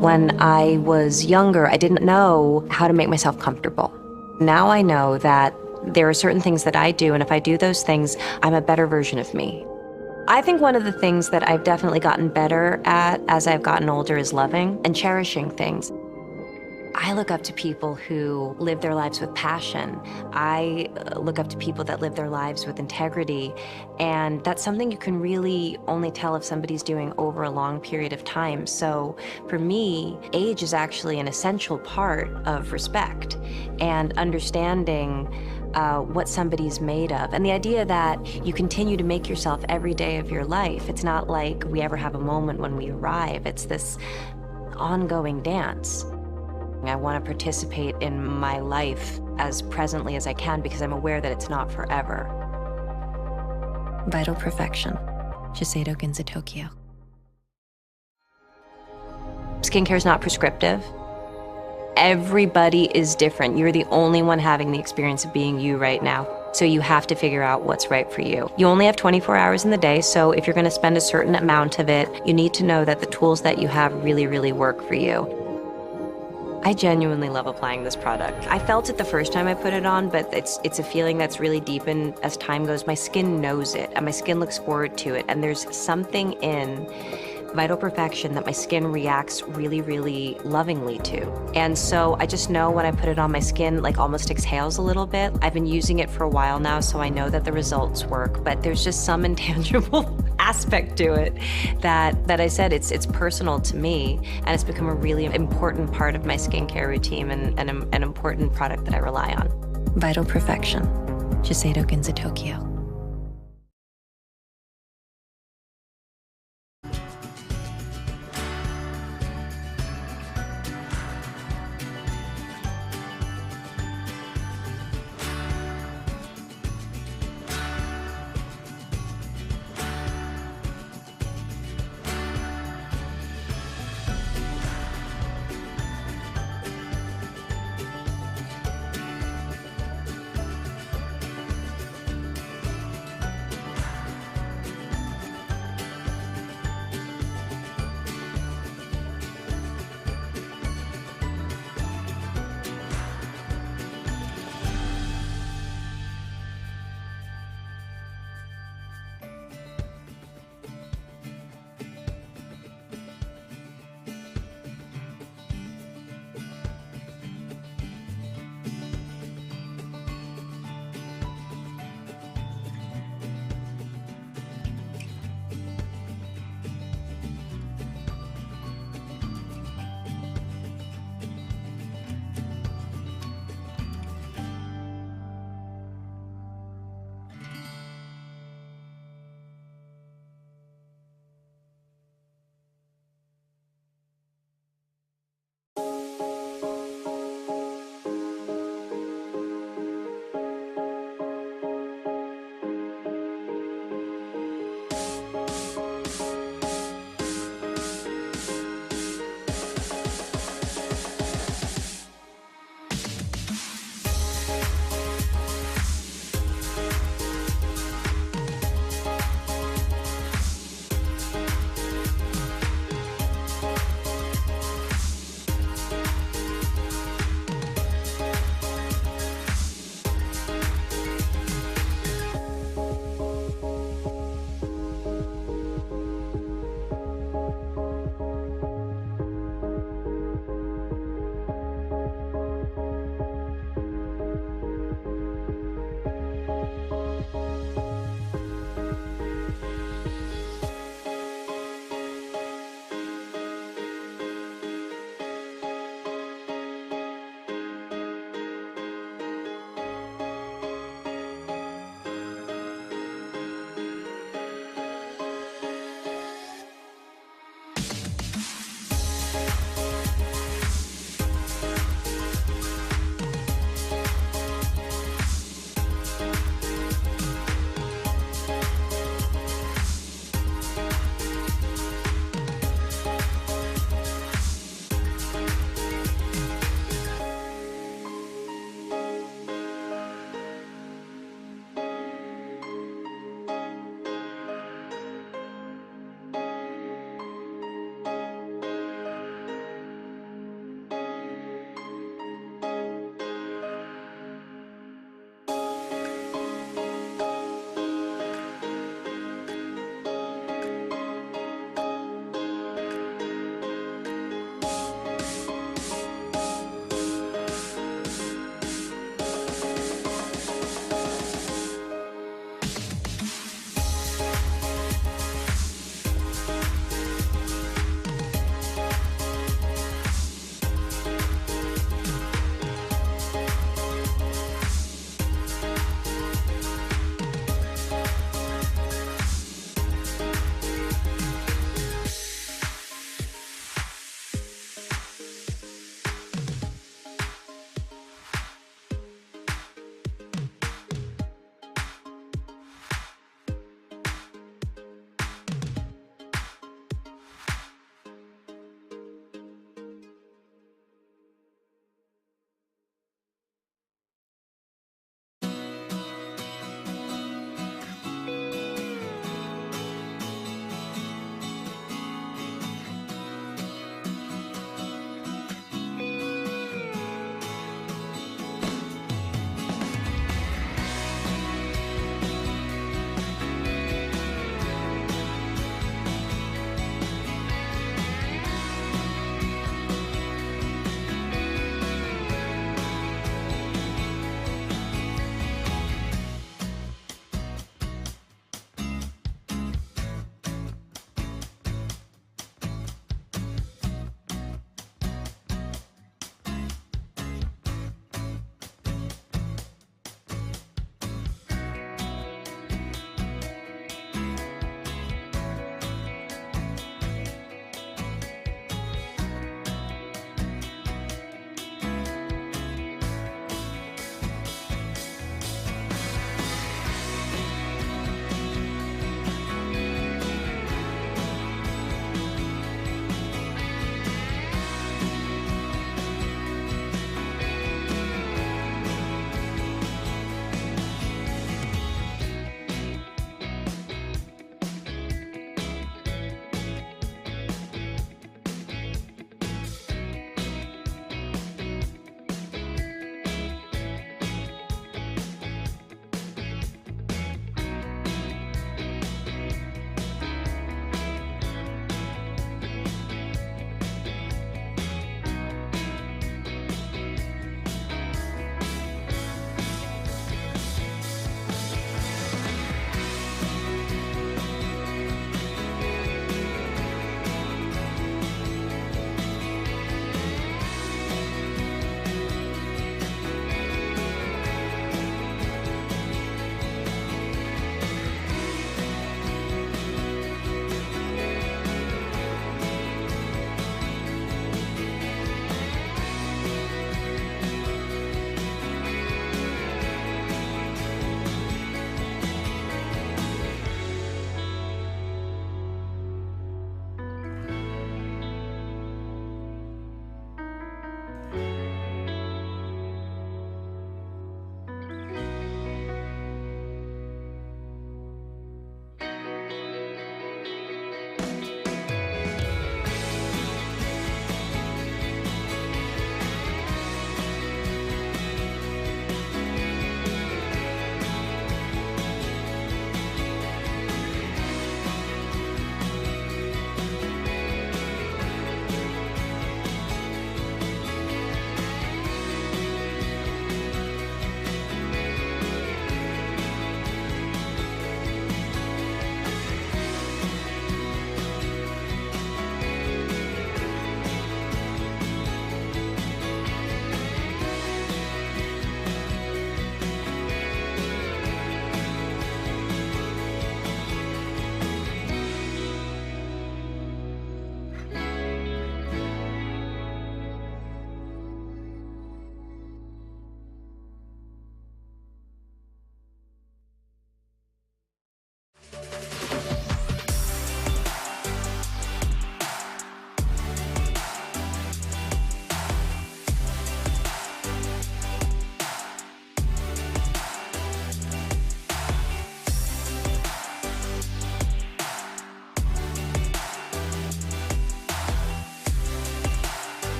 When I was younger, I didn't know how to make myself comfortable. Now I know that there are certain things that I do, and if I do those things, I'm a better version of me. I think one of the things that I've definitely gotten better at as I've gotten older is loving and cherishing things. I look up to people who live their lives with passion. I look up to people that live their lives with integrity, and that's something you can really only tell if somebody's doing over a long period of time. So for me, age is actually an essential part of respect and understanding what somebody's made of. And the idea that you continue to make yourself every day of your life. It's not like we ever have a moment when we arrive. It's this ongoing dance. I want to participate in my life as presently as I can because I'm aware that it's not forever. Vital Perfection, Shiseido Ginza Tokyo. Skincare is not prescriptive. Everybody is different. You're the only one having the experience of being you right now. So you have to figure out what's right for you. You only have 24 hours in the day, so if you're going to spend a certain amount of it, you need to know that the tools that you have really, really work for you. I genuinely love applying this product. I felt it the first time I put it on, but it's a feeling that's really deepened as time goes. My skin knows it, and my skin looks forward to it, and there's something in Vital Perfection that my skin reacts really, really lovingly to. And so I just know when I put it on my skin, like almost exhales a little bit. I've been using it for a while now, so I know that the results work, but there's just some intangible aspect to it that I said it's personal to me, and it's become a really important part of my skincare routine and an important product that I rely on. Vital Perfection, Shiseido Ginza Tokyo.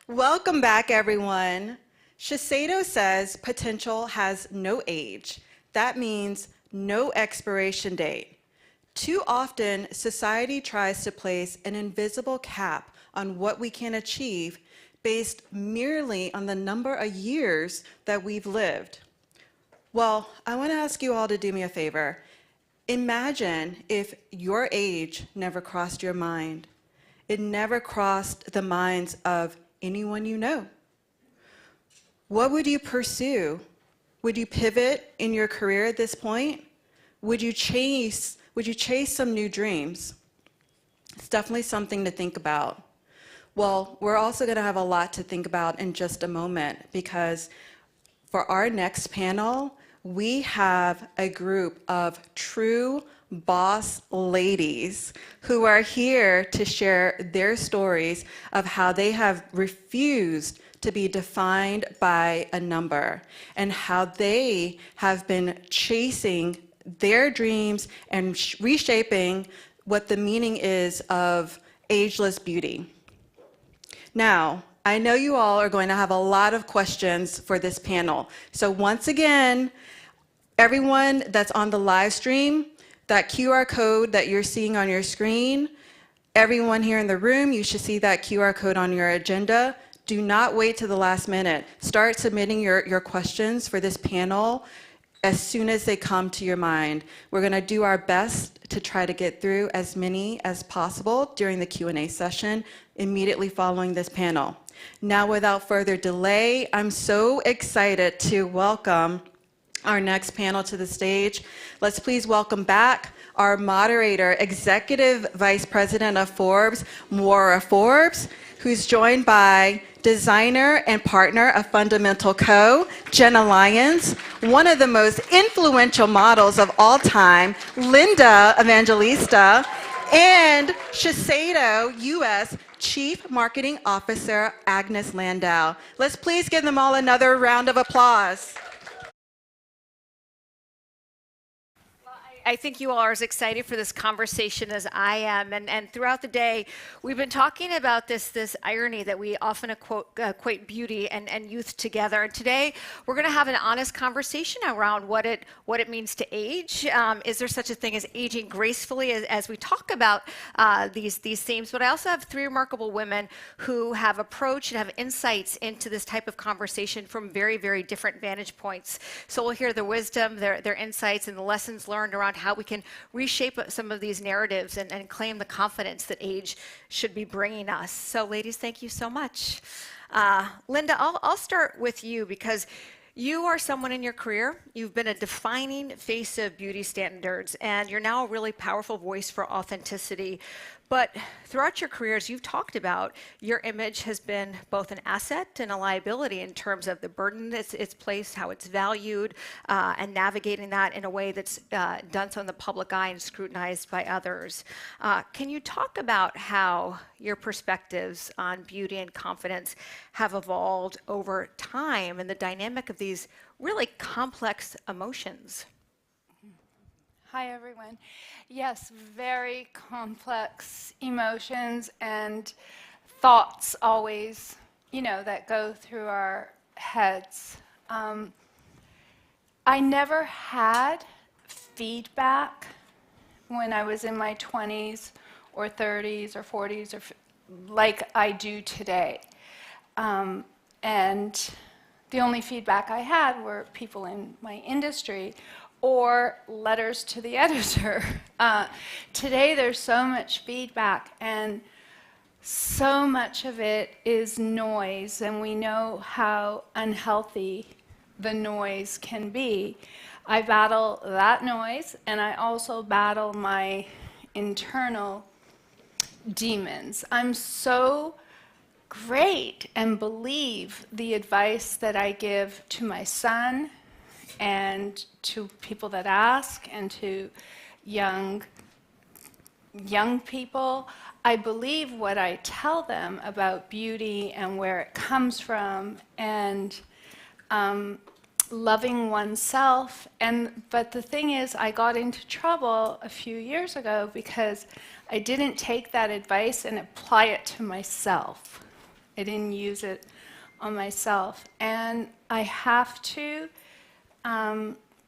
Welcome back, everyone. Shiseido says potential has no age. That means no expiration date. Too often, society tries to place an invisible cap on what we can achieve based merely on the number of years that we've lived. Well, I want to ask you all to do me a favor. Imagine if your age never crossed your mind. It never crossed the minds of anyone you know. What would you pursue? Would you pivot in your career at this point? Would you chase some new dreams? It's definitely something to think about. Well, we're also going to have a lot to think about in just a moment, because for our next panel, we have a group of true boss ladies who are here to share their stories of how they have refused to be defined by a number and how they have been chasing their dreams and reshaping what the meaning is of ageless beauty. Now, I know you all are going to have a lot of questions for this panel. So once again, everyone that's on the live stream, that QR code that you're seeing on your screen, everyone here in the room, you should see that QR code on your agenda. Do not wait to the last minute. Start submitting your questions for this panel as soon as they come to your mind. We're going to do our best to try to get through as many as possible during the Q&A session immediately following this panel. Now, without further delay, I'm so excited to welcome our next panel to the stage. Let's please welcome back our moderator, Executive Vice President of Forbes, Maura Forbes, who's joined by designer and partner of Fundamental Co., Jenna Lyons, one of the most influential models of all time, Linda Evangelista, and Shiseido U.S. Chief Marketing Officer, Agnes Landau. Let's please give them all another round of applause. I think you all are as excited for this conversation as I am. And throughout the day, we've been talking about this irony that we often equate beauty and youth together. And today, we're going to have an honest conversation around what it means to age. Is there such a thing as aging gracefully as we talk about these themes? But I also have three remarkable women who have approached and have insights into this type of conversation from very, very different vantage points. So we'll hear their wisdom, their insights, and the lessons learned around how we can reshape some of these narratives and claim the confidence that age should be bringing us. So ladies, thank you so much. Linda, I'll start with you because you are someone in your career, you've been a defining face of beauty standards, and you're now a really powerful voice for authenticity. But throughout your careers, you've talked about your image has been both an asset and a liability in terms of the burden it's placed, how it's valued, and navigating that in a way that's done so in the public eye and scrutinized by others. Can you talk about how your perspectives on beauty and confidence have evolved over time and the dynamic of these really complex emotions? Hi, everyone. Yes, very complex emotions and thoughts always, that go through our heads. I never had feedback when I was in my 20s or 30s or 40s or like I do today. And the only feedback I had were people in my industry or letters to the editor. Today there's so much feedback and so much of it is noise, and we know how unhealthy the noise can be. I battle that noise, and I also battle my internal demons. I'm so great and believe the advice that I give to my son and to people that ask and to young people. I believe what I tell them about beauty and where it comes from and loving oneself. But the thing is, I got into trouble a few years ago because I didn't take that advice and apply it to myself. I didn't use it on myself. And I have to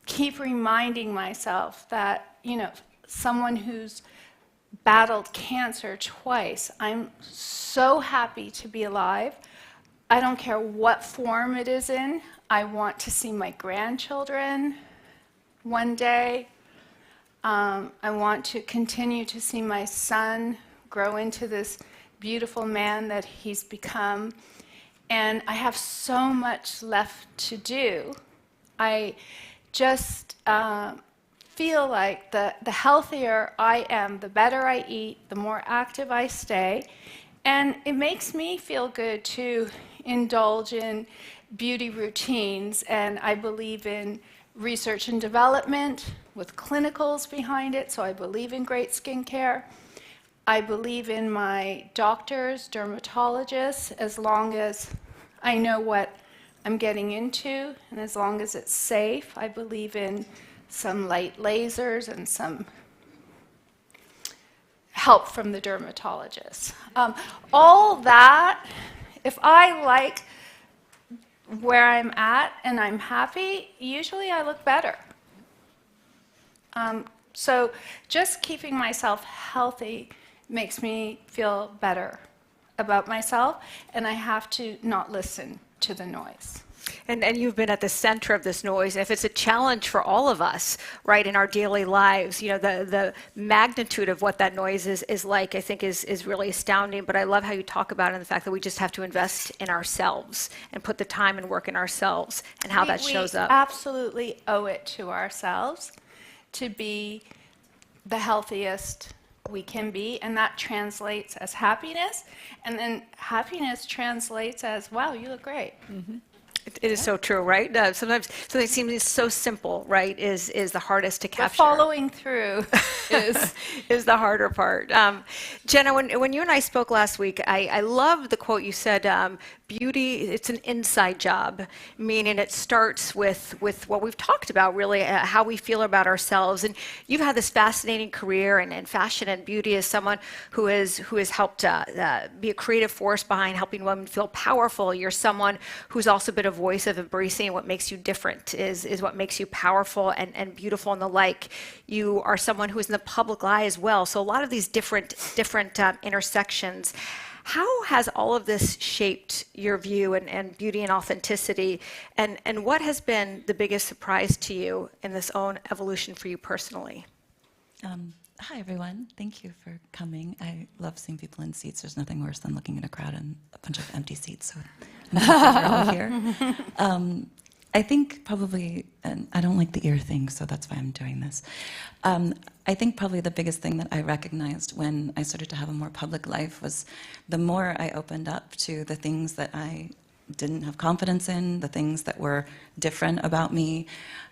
keep reminding myself that, you know, someone who's battled cancer twice, I'm so happy to be alive. I don't care what form it is in. I want to see my grandchildren one day. I want to continue to see my son grow into this beautiful man that he's become. And I have so much left to do. I just feel like the healthier I am, the better I eat, the more active I stay. And it makes me feel good to indulge in beauty routines. And I believe in research and development with clinicals behind it, so I believe in great skincare. I believe in my doctors, dermatologists, as long as I know what I'm getting into, and as long as it's safe. I believe in some light lasers and some help from the dermatologists. All that, if I like where I'm at and I'm happy, usually I look better. So just keeping myself healthy makes me feel better about myself, and I have to not listen to the noise. And you've been at the center of this noise. If it's a challenge for all of us, right, in our daily lives, you know, the magnitude of what that noise is like, I think is really astounding. But I love how you talk about it and the fact that we just have to invest in ourselves and put the time and work in ourselves and how that shows up. We absolutely owe it to ourselves to be the healthiest we can be, and that translates as happiness, and then happiness translates as, wow, you look great. Mm-hmm. It is so true, right? Sometimes something seems so simple, right, is the hardest to capture. But following through is the harder part. Jenna, when you and I spoke last week, I love the quote you said, beauty, it's an inside job, meaning it starts with what we've talked about, really, how we feel about ourselves. And you've had this fascinating career in fashion and beauty as someone who has helped be a creative force behind helping women feel powerful. You're someone who's also been a voice of embracing what makes you different, is what makes you powerful and beautiful and the like. You are someone who is in the public eye as well. So a lot of these different intersections. How has all of this shaped your view and beauty and authenticity? And what has been the biggest surprise to you in this own evolution for you personally? Hi, everyone. Thank you for coming. I love seeing people in seats. There's nothing worse than looking at a crowd and a bunch of empty seats. So I'm glad you're all here. I think probably, and I don't like the ear thing, so that's why I'm doing this. I think probably the biggest thing that I recognized when I started to have a more public life was the more I opened up to the things that I didn't have confidence in, the things that were different about me,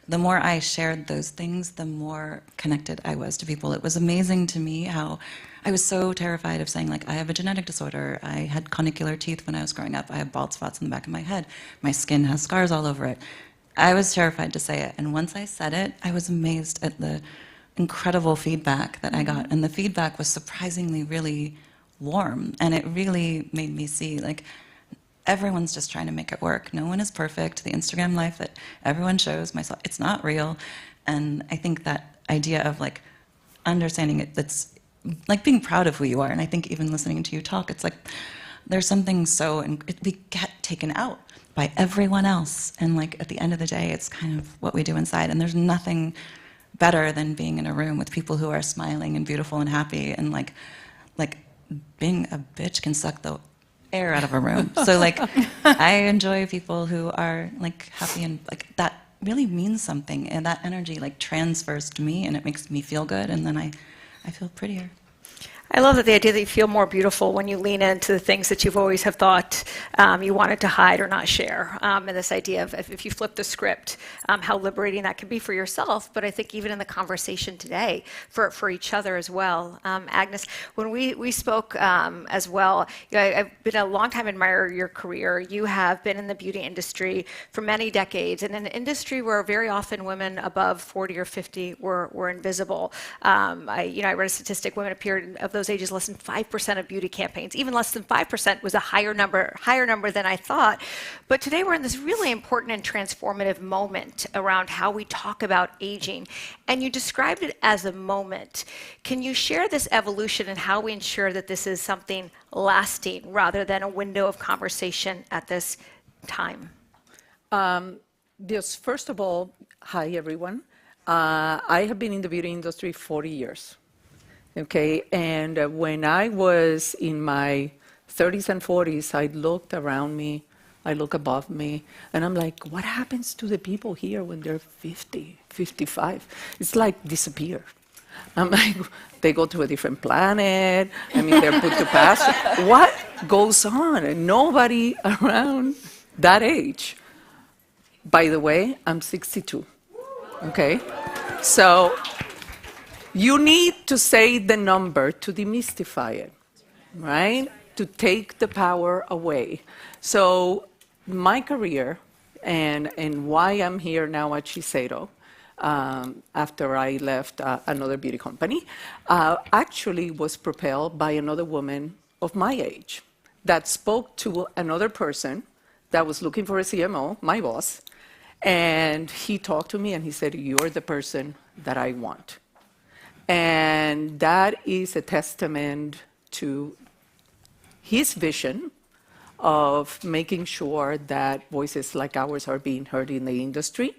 the more I shared those things, the more connected I was to people. It was amazing to me how I was so terrified of saying, like, I have a genetic disorder. I had conicular teeth when I was growing up. I have bald spots in the back of my head. My skin has scars all over it. I was terrified to say it. And once I said it, I was amazed at the incredible feedback that I got. And the feedback was surprisingly really warm. And it really made me see, like, everyone's just trying to make it work. No one is perfect. The Instagram life that everyone shows, myself, it's not real. And I think that idea of, like, understanding it, that's like being proud of who you are. And I think even listening to you talk, it's like there's something so, and we get taken out by everyone else. And, like, at the end of the day, it's kind of what we do inside. And there's nothing better than being in a room with people who are smiling and beautiful and happy. And like being a bitch can suck the air out of a room. So, like, I enjoy people who are, like, happy, and, like, that really means something. And that energy, like, transfers to me, and it makes me feel good. And then I feel prettier. I love the idea that you feel more beautiful when you lean into the things that you've always have thought you wanted to hide or not share. And this idea of if you flip the script, how liberating that can be for yourself, but I think even in the conversation today for each other as well. Agnes, when we spoke as well, you know, I've been a long-time admirer of your career. You have been in the beauty industry for many decades, and in an industry where very often women above 40 or 50 were invisible. I read a statistic, women appeared of those ages, less than 5% of beauty campaigns. Even less than 5% was a higher number than I thought. But today we're in this really important and transformative moment around how we talk about aging. And you described it as a moment. Can you share this evolution and how we ensure that this is something lasting rather than a window of conversation at this time? Yes, first of all, hi everyone. I have been in the beauty industry 40 years, okay? And when I was in my 30s and 40s, I looked around me, I look above me, and I'm like, what happens to the people here when they're 50, 55? It's like disappear. I'm like, they go to a different planet. I mean, they're put to pasture. What goes on? And nobody around that age. By the way, I'm 62. Okay, so you need to say the number to demystify it, right? To take the power away. So my career and why I'm here now at Shiseido, after I left another beauty company, actually was propelled by another woman of my age that spoke to another person that was looking for a CMO, my boss. And he talked to me and he said, you're the person that I want. And that is a testament to his vision of making sure that voices like ours are being heard in the industry.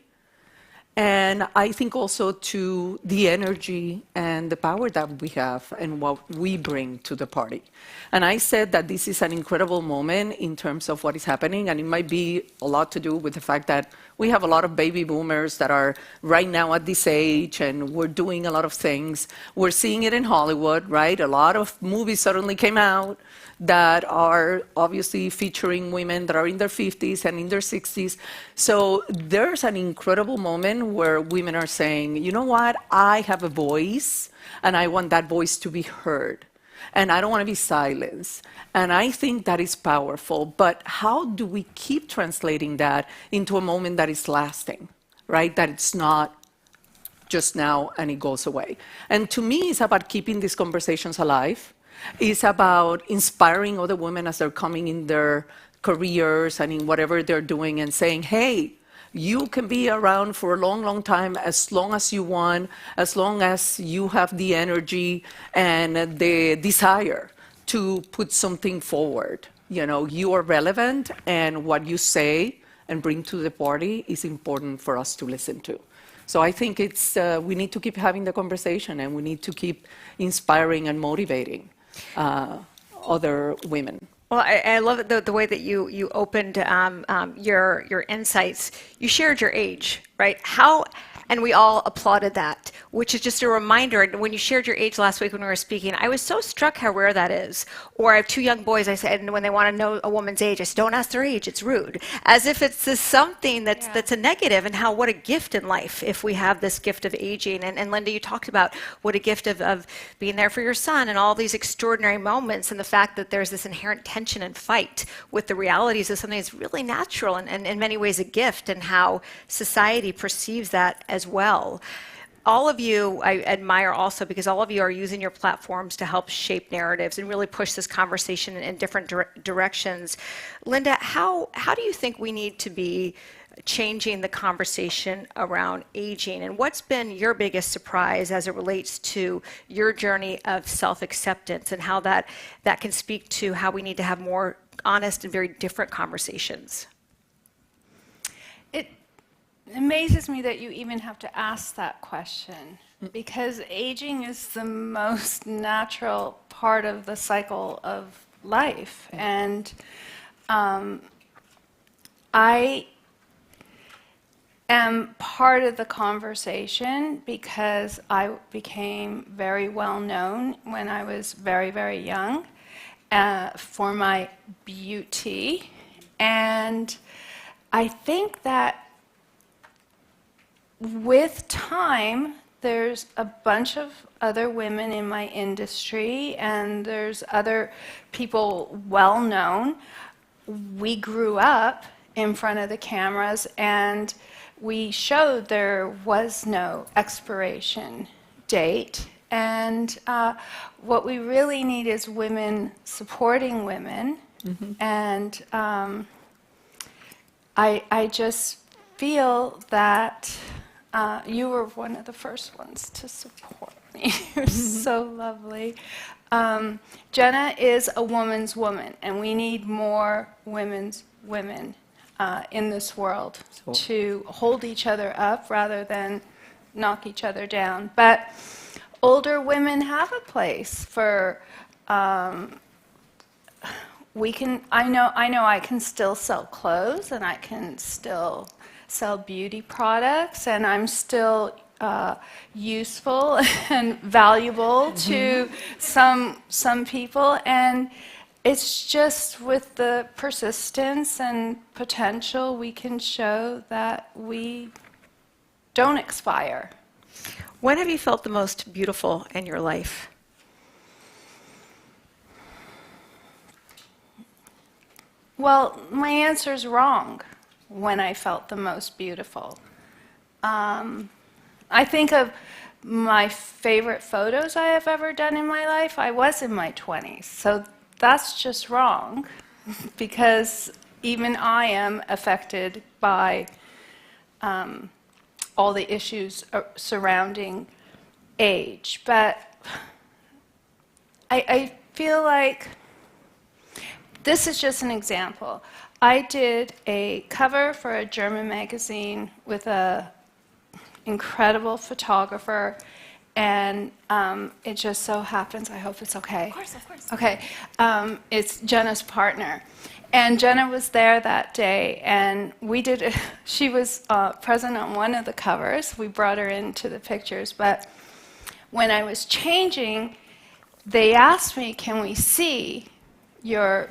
And I think also to the energy and the power that we have and what we bring to the party. And I said that this is an incredible moment in terms of what is happening, and it might be a lot to do with the fact that we have a lot of baby boomers that are right now at this age, and we're doing a lot of things. We're seeing it in Hollywood, right? A lot of movies suddenly came out that are obviously featuring women that are in their 50s and in their 60s. So there's an incredible moment where women are saying, you know what, I have a voice and I want that voice to be heard. And I don't want to be silenced. And I think that is powerful. But how do we keep translating that into a moment that is lasting, right? That it's not just now and it goes away. And to me, it's about keeping these conversations alive. It's about inspiring other women as they're coming in their careers and in whatever they're doing and saying, hey, you can be around for a long, long time, as long as you want, as long as you have the energy and the desire to put something forward. You know, you are relevant, and what you say and bring to the party is important for us to listen to. So I think it's we need to keep having the conversation, and we need to keep inspiring and motivating other women. Well, I love it, the way that you opened your insights. You shared your age, right? And we all applauded that, which is just a reminder. When you shared your age last week when we were speaking, I was so struck how rare that is. Or I have two young boys, I said, and when they want to know a woman's age, I said, don't ask their age, it's rude. As if it's this something that's a negative, and what a gift in life if we have this gift of aging. And Linda, you talked about what a gift of being there for your son and all these extraordinary moments, and the fact that there's this inherent tension and fight with the realities of something that's really natural and in many ways a gift, and how society perceives that as well. All of you I admire also, because all of you are using your platforms to help shape narratives and really push this conversation in different directions. Linda, how do you think we need to be changing the conversation around aging, and what's been your biggest surprise as it relates to your journey of self-acceptance, and how that can speak to how we need to have more honest and very different conversations? It amazes me that you even have to ask that question, because aging is the most natural part of the cycle of life. And I am part of the conversation because I became very well known when I was very, very young for my beauty. And I think that with time, there's a bunch of other women in my industry, and there's other people well known. We grew up in front of the cameras, and we showed there was no expiration date And what we really need is women supporting women. And I just feel that you were one of the first ones to support me. You're so lovely. Jenna is a woman's woman, and we need more women in this world to hold each other up rather than knock each other down. But older women have a place for. I know I can still sell clothes, and I can still sell beauty products, and I'm still useful and valuable to some people, and it's just with the persistence and potential we can show that we don't expire. When have you felt the most beautiful in your life? Well, my answer is wrong. When I felt the most beautiful. I think of my favorite photos I have ever done in my life. I was in my 20s, so that's just wrong, because even I am affected by all the issues surrounding age. But I feel like this is just an example. I did a cover for a German magazine with an incredible photographer, and it just so happens, I hope it's okay. Of course. Okay, it's Jenna's partner. And Jenna was there that day, and she was present on one of the covers. We brought her into the pictures, but when I was changing, they asked me, can we see your,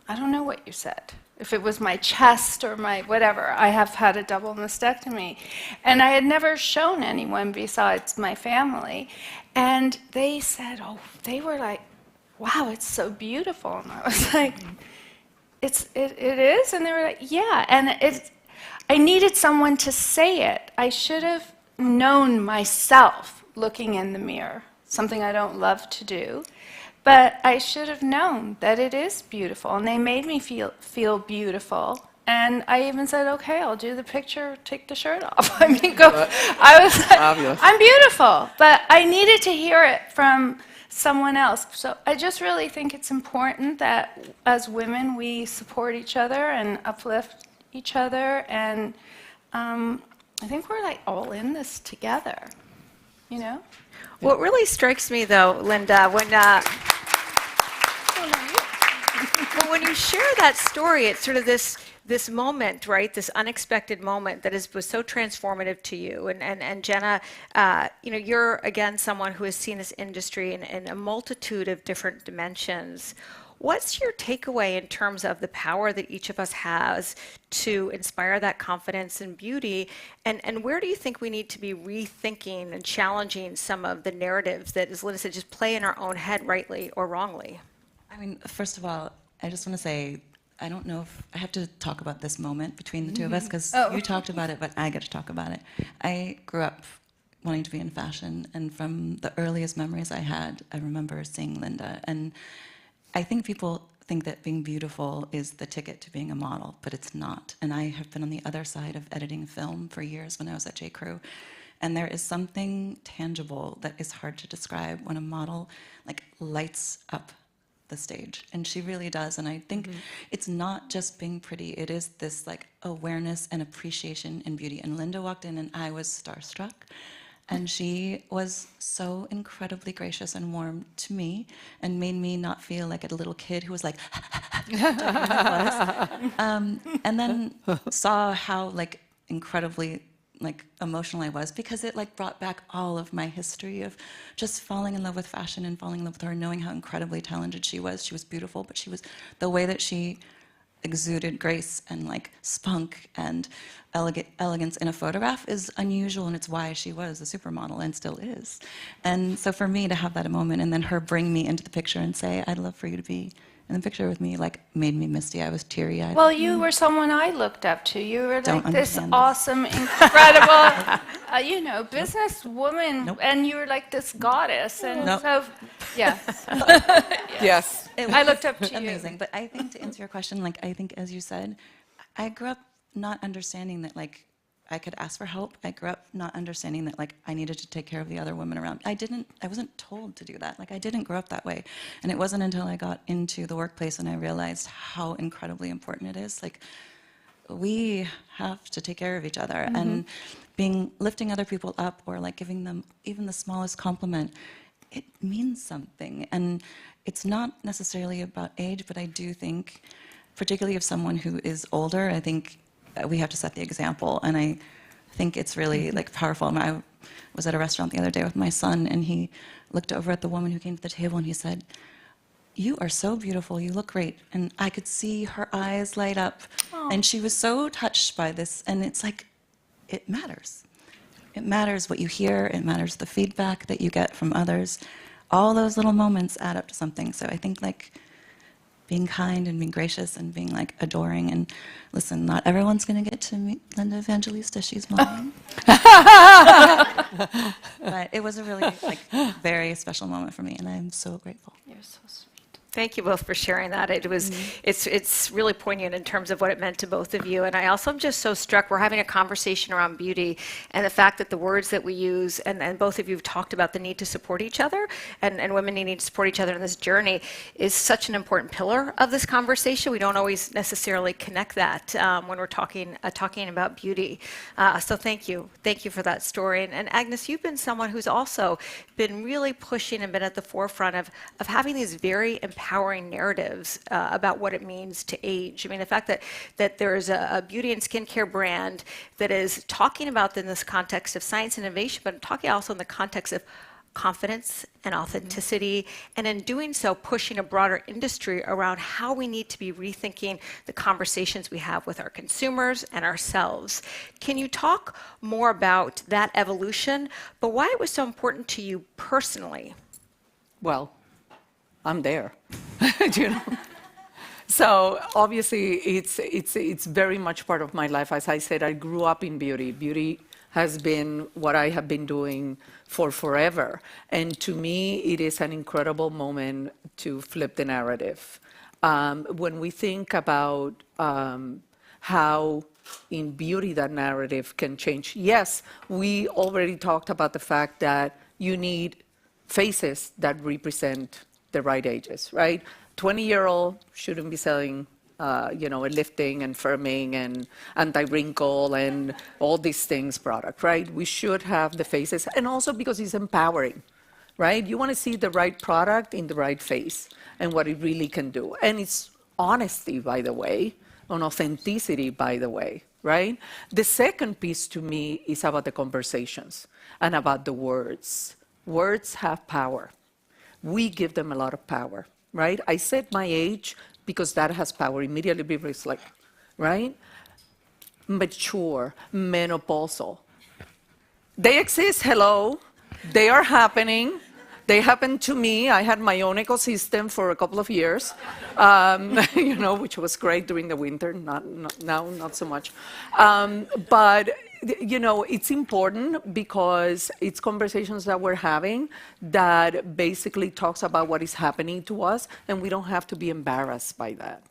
I don't know what you said, if it was my chest or my whatever. I have had a double mastectomy, and I had never shown anyone besides my family. And they said, they were like, wow, it's so beautiful. And I was like, it is? And they were like, yeah. And I needed someone to say it. I should have known myself looking in the mirror, something I don't love to do. But I should have known that it is beautiful, and they made me feel beautiful. And I even said, okay, I'll do the picture, take the shirt off. I mean, go. I was like, Fabulous. I'm beautiful. But I needed to hear it from someone else. So I just really think it's important that as women, we support each other and uplift each other. And I think we're like all in this together, you know? What really strikes me, though, Linda, when you share that story, it's sort of this moment, right? This unexpected moment that was so transformative to you. And Jenna, you're again someone who has seen this industry in a multitude of different dimensions. What's your takeaway in terms of the power that each of us has to inspire that confidence and beauty? And where do you think we need to be rethinking and challenging some of the narratives that, as Linda said, just play in our own head, rightly or wrongly? I mean, first of all, I just want to say, I don't know if I have to talk about this moment between the two of us, because you talked about it, but I get to talk about it. I grew up wanting to be in fashion, and from the earliest memories I had, I remember seeing Linda. And I think people think that being beautiful is the ticket to being a model, but it's not. And I have been on the other side of editing film for years when I was at J. Crew. And there is something tangible that is hard to describe when a model lights up the stage, and she really does. And I think it's not just being pretty, it is this awareness and appreciation in beauty. And Linda walked in and I was starstruck, and she was so incredibly gracious and warm to me and made me not feel like a little kid who was like and then saw how incredibly emotional I was, because it brought back all of my history of just falling in love with fashion and falling in love with her, knowing how incredibly talented she was. She was beautiful, but she was, the way that she exuded grace and spunk and elegance in a photograph is unusual, and it's why she was a supermodel and still is. And so for me to have that moment and then her bring me into the picture and say, I'd love for you to be And the picture with me like made me misty. I was teary-eyed. Well, you were someone I looked up to. You were Don't like this understand this. awesome, incredible, businesswoman, and you were like this goddess. And Nope. so, yes, Yes. I looked up to you. Amazing. But I think to answer your question, like I think as you said, I grew up not understanding that like I could ask for help. I grew up not understanding that like I needed to take care of the other women around. I wasn't told to do that. Like I didn't grow up that way. And it wasn't until I got into the workplace and I realized how incredibly important it is. Like we have to take care of each other, and lifting other people up or like giving them even the smallest compliment, it means something. And it's not necessarily about age, but I do think, particularly of someone who is older, I think we have to set the example. And I think it's really like powerful. I was at a restaurant the other day with my son, and he looked over at the woman who came to the table and he said, "You are so beautiful, you look great." And I could see her eyes light up. And she was so touched by this. And it's like, it matters. It matters what you hear. It matters the feedback that you get from others. All those little moments add up to something. So I think like being kind and being gracious and being like adoring. And listen, not everyone's going to get to meet Linda Evangelista. She's mine. But it was a really like very special moment for me, and I'm so grateful. You're so sweet. Thank you both for sharing that. It was, it's really poignant in terms of what it meant to both of you. And I also am just so struck, we're having a conversation around beauty and the fact that the words that we use, and both of you have talked about the need to support each other, and women needing to support each other in this journey is such an important pillar of this conversation. We don't always necessarily connect that when we're talking about beauty. So thank you. Thank you for that story. And Agnes, you've been someone who's also been really pushing and been at the forefront of having these very empowering narratives about what it means to age. I mean, the fact that there is a beauty and skincare brand that is talking about in this context of science and innovation, but talking also in the context of confidence and authenticity, and in doing so, pushing a broader industry around how we need to be rethinking the conversations we have with our consumers and ourselves. Can you talk more about that evolution, but why it was so important to you personally? Well, I'm there, you know. So obviously, it's very much part of my life. As I said, I grew up in beauty. Beauty has been what I have been doing for forever. And to me, it is an incredible moment to flip the narrative. When we think about how in beauty that narrative can change, yes, we already talked about the fact that you need faces that represent the right ages, right? 20-year-old shouldn't be selling a lifting and firming and anti-wrinkle and all these things product, right? We should have the faces, and also because it's empowering, right? You want to see the right product in the right face and what it really can do. And it's honesty, by the way, and authenticity, by the way, right? The second piece to me is about the conversations and about the words. Words have power. We give them a lot of power, right? I said my age because that has power. Immediately people is like, right? Mature, menopausal. They exist, hello. They are happening. They happened to me. I had my own ecosystem for a couple of years, which was great during the winter. Not so much. But it's important because it's conversations that we're having that basically talks about what is happening to us, and we don't have to be embarrassed by that.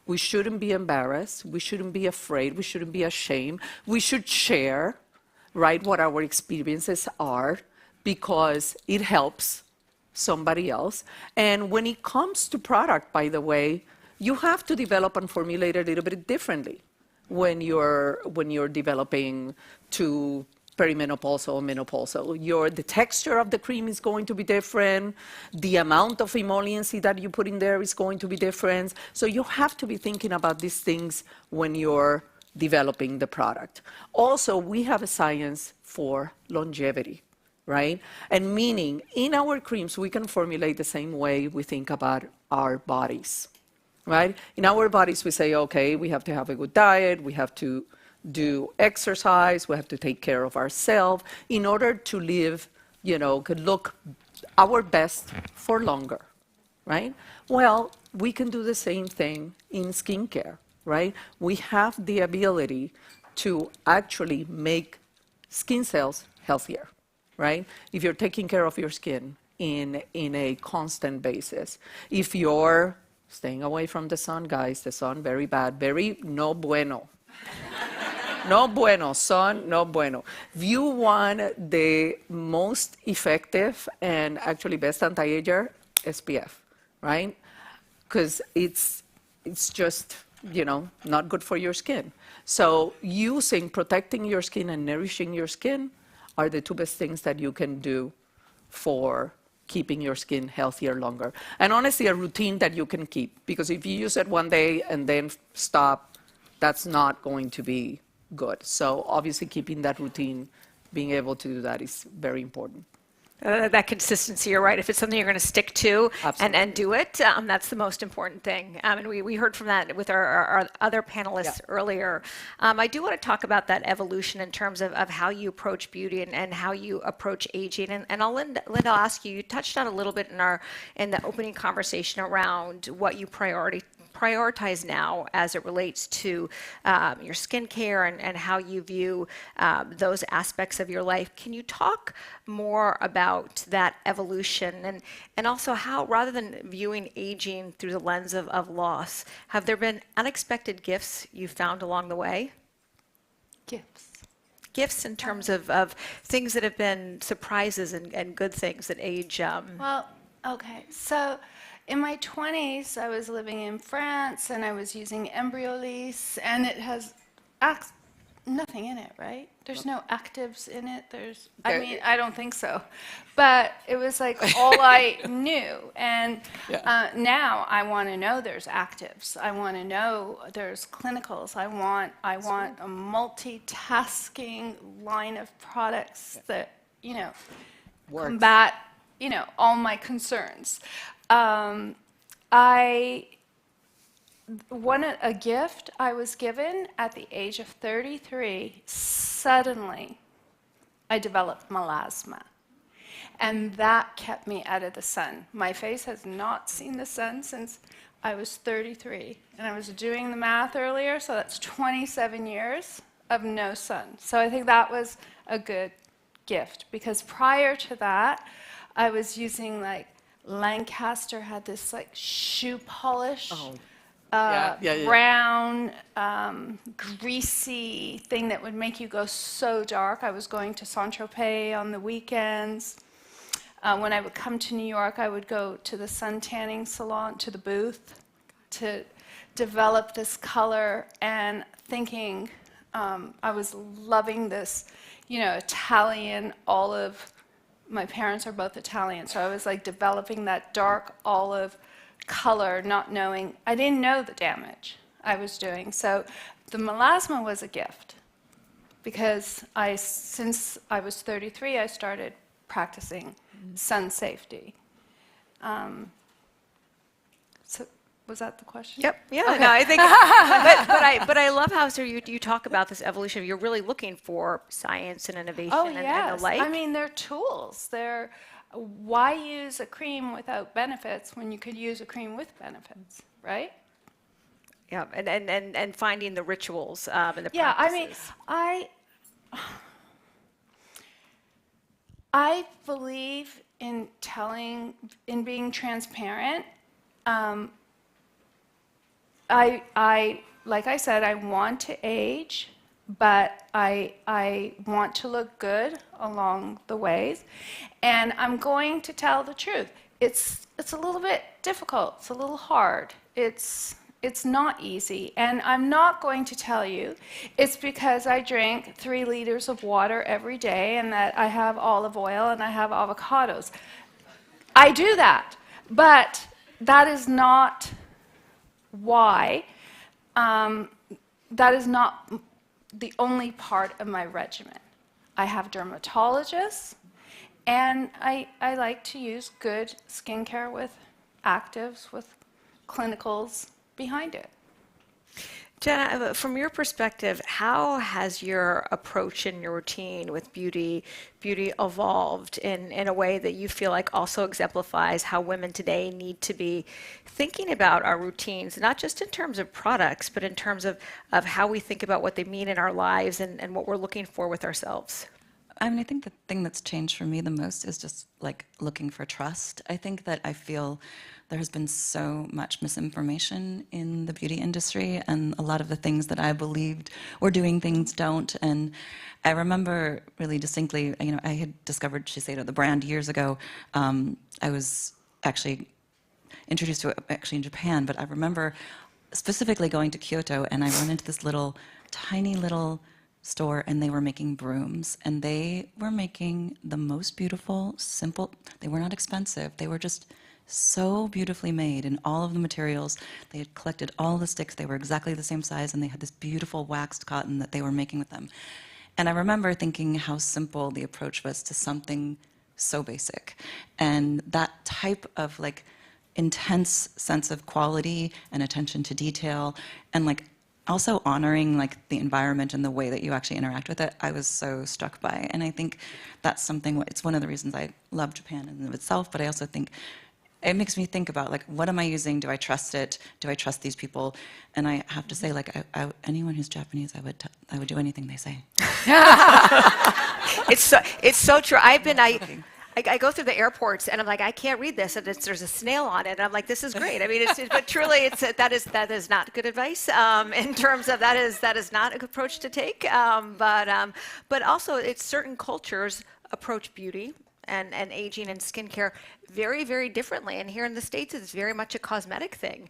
We shouldn't be embarrassed. We shouldn't be afraid. We shouldn't be ashamed. We should share, right, what our experiences are, because it helps somebody else. And when it comes to product, by the way, you have to develop and formulate a little bit differently when you're developing to perimenopausal, menopausal. The texture of the cream is going to be different. The amount of emolliency that you put in there is going to be different. So you have to be thinking about these things when you're developing the product. Also, we have a science for longevity, right? And meaning, in our creams, we can formulate the same way we think about our bodies, right? In our bodies, we say, okay, we have to have a good diet, we have to do exercise, we have to take care of ourselves in order to live, could look our best for longer, right? Well, we can do the same thing in skincare, right? We have the ability to actually make skin cells healthier, right? If you're taking care of your skin in a constant basis, if you're staying away from the sun, guys, the sun, very bad, very no bueno. No bueno, sun, no bueno. If you want the most effective and actually best anti-ager, SPF, right? Because it's just, not good for your skin. So protecting your skin and nourishing your skin are the two best things that you can do for keeping your skin healthier longer. And honestly, a routine that you can keep, because if you use it one day and then stop, that's not going to be good. So obviously keeping that routine, being able to do that is very important. That consistency, you're right. If it's something you're going to stick to and do it, that's the most important thing. And we heard from that with our other panelists earlier. I do want to talk about that evolution in terms of how you approach beauty and how you approach aging. And Linda, I'll ask you, you touched on a little bit in the opening conversation around what you prioritize now as it relates to your skincare and how you view those aspects of your life. Can you talk more about that evolution and also how, rather than viewing aging through the lens of loss, have there been unexpected gifts you found along the way? Gifts in terms of things that have been surprises and good things that age. Well, okay, so in my 20s, I was living in France, and I was using Embryolisse, and it has nothing in it, right? There's no actives in it. I don't think so. But it was like all I knew. And now I want to know there's actives. I want to know there's clinicals. I want a multitasking line of products that, combat, all my concerns. A gift I was given at the age of 33, suddenly I developed melasma. And that kept me out of the sun. My face has not seen the sun since I was 33. And I was doing the math earlier, so that's 27 years of no sun. So I think that was a good gift, because prior to that, I was using Lancaster had this shoe polish, brown, greasy thing that would make you go so dark. I was going to Saint-Tropez on the weekends. When I would come to New York, I would go to the sun tanning salon, to the booth, to develop this color, and thinking I was loving this, Italian olive. My parents are both Italian, so I was developing that dark olive color, not knowing, I didn't know the damage I was doing. So the melasma was a gift, because since I was 33, I started practicing sun safety. So was that the question? Yep. Yeah. Okay. No, I think. but I love how you talk about this evolution. You're really looking for science and innovation and the like. I mean, they're tools. Why use a cream without benefits when you could use a cream with benefits, right? Yeah, and finding the rituals and the practices. I believe in being transparent. Like I said, I want to age, but I want to look good along the ways, and I'm going to tell the truth. It's a little bit difficult. It's a little hard. It's not easy, and I'm not going to tell you it's because I drink 3 liters of water every day and that I have olive oil and I have avocados. I do that, but that is not why. That is not the only part of my regimen. I have dermatologists, and I like to use good skincare with actives, with clinicals behind it. Jenna, from your perspective, how has your approach and your routine with beauty evolved in a way that you feel like also exemplifies how women today need to be thinking about our routines, not just in terms of products, but in terms of how we think about what they mean in our lives and what we're looking for with ourselves? I mean, I think the thing that's changed for me the most is just like looking for trust. I think that I feel there has been so much misinformation in the beauty industry, and a lot of the things that I believed were doing things don't. And I remember really distinctly, you know, I had discovered Shiseido, the brand, years ago. I was actually introduced to it actually in Japan, but I remember specifically going to Kyoto, and I went into this tiny little store, and they were making brooms, and they were making the most beautiful, simple, they were not expensive, they were just so beautifully made in all of the materials. They had collected all the sticks, they were exactly the same size, and they had this beautiful waxed cotton that they were making with them. And I remember thinking how simple the approach was to something so basic. And that type of like intense sense of quality and attention to detail, and like also honoring like the environment and the way that you actually interact with it, I was so struck by. And I think that's something, it's one of the reasons I love Japan in and of itself, but I also think it makes me think about like, what am I using? Do I trust it? Do I trust these people? And I have to say, like, anyone who's Japanese, I would do anything they say. It's so true. I go through the airports and I'm like, I can't read this, and there's a snail on it. And I'm like, this is great. I mean, but truly, that is not good advice in terms of that is not a good approach to take. But also, it's certain cultures approach beauty and aging and skincare very, very differently. And here in the States, it's very much a cosmetic thing,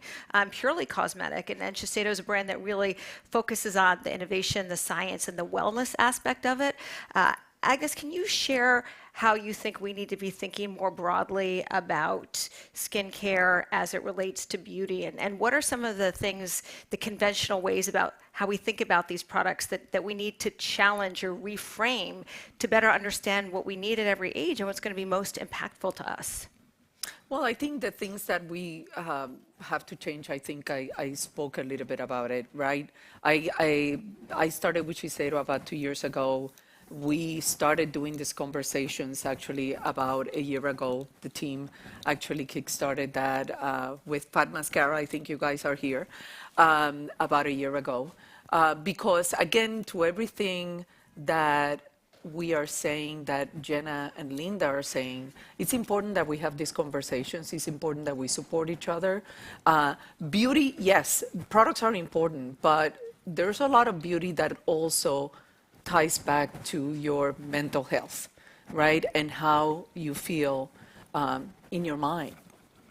purely cosmetic. And Shiseido is a brand that really focuses on the innovation, the science, and the wellness aspect of it. Agnes, can you share how you think we need to be thinking more broadly about skincare as it relates to beauty? And what are some of the things, the conventional ways about how we think about these products that we need to challenge or reframe to better understand what we need at every age and what's going to be most impactful to us? Well, I think the things that we have to change, I think I spoke a little bit about it, right? I started with Shiseido about 2 years ago. We started doing these conversations actually about a year ago. The team actually kickstarted that with Pat Mascara. I think you guys are here about a year ago. Because again, to everything that we are saying, that Jenna and Linda are saying, it's important that we have these conversations. It's important that we support each other. Beauty, yes, products are important, but there's a lot of beauty that also ties back to your mental health, right? And how you feel in your mind,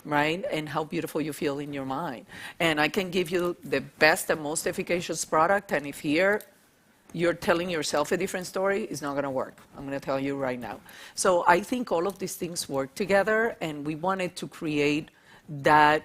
right? And how beautiful you feel in your mind. And I can give you the best and most efficacious product, and if here you're telling yourself a different story, it's not gonna work. I'm gonna tell you right now. So I think all of these things work together, and we wanted to create that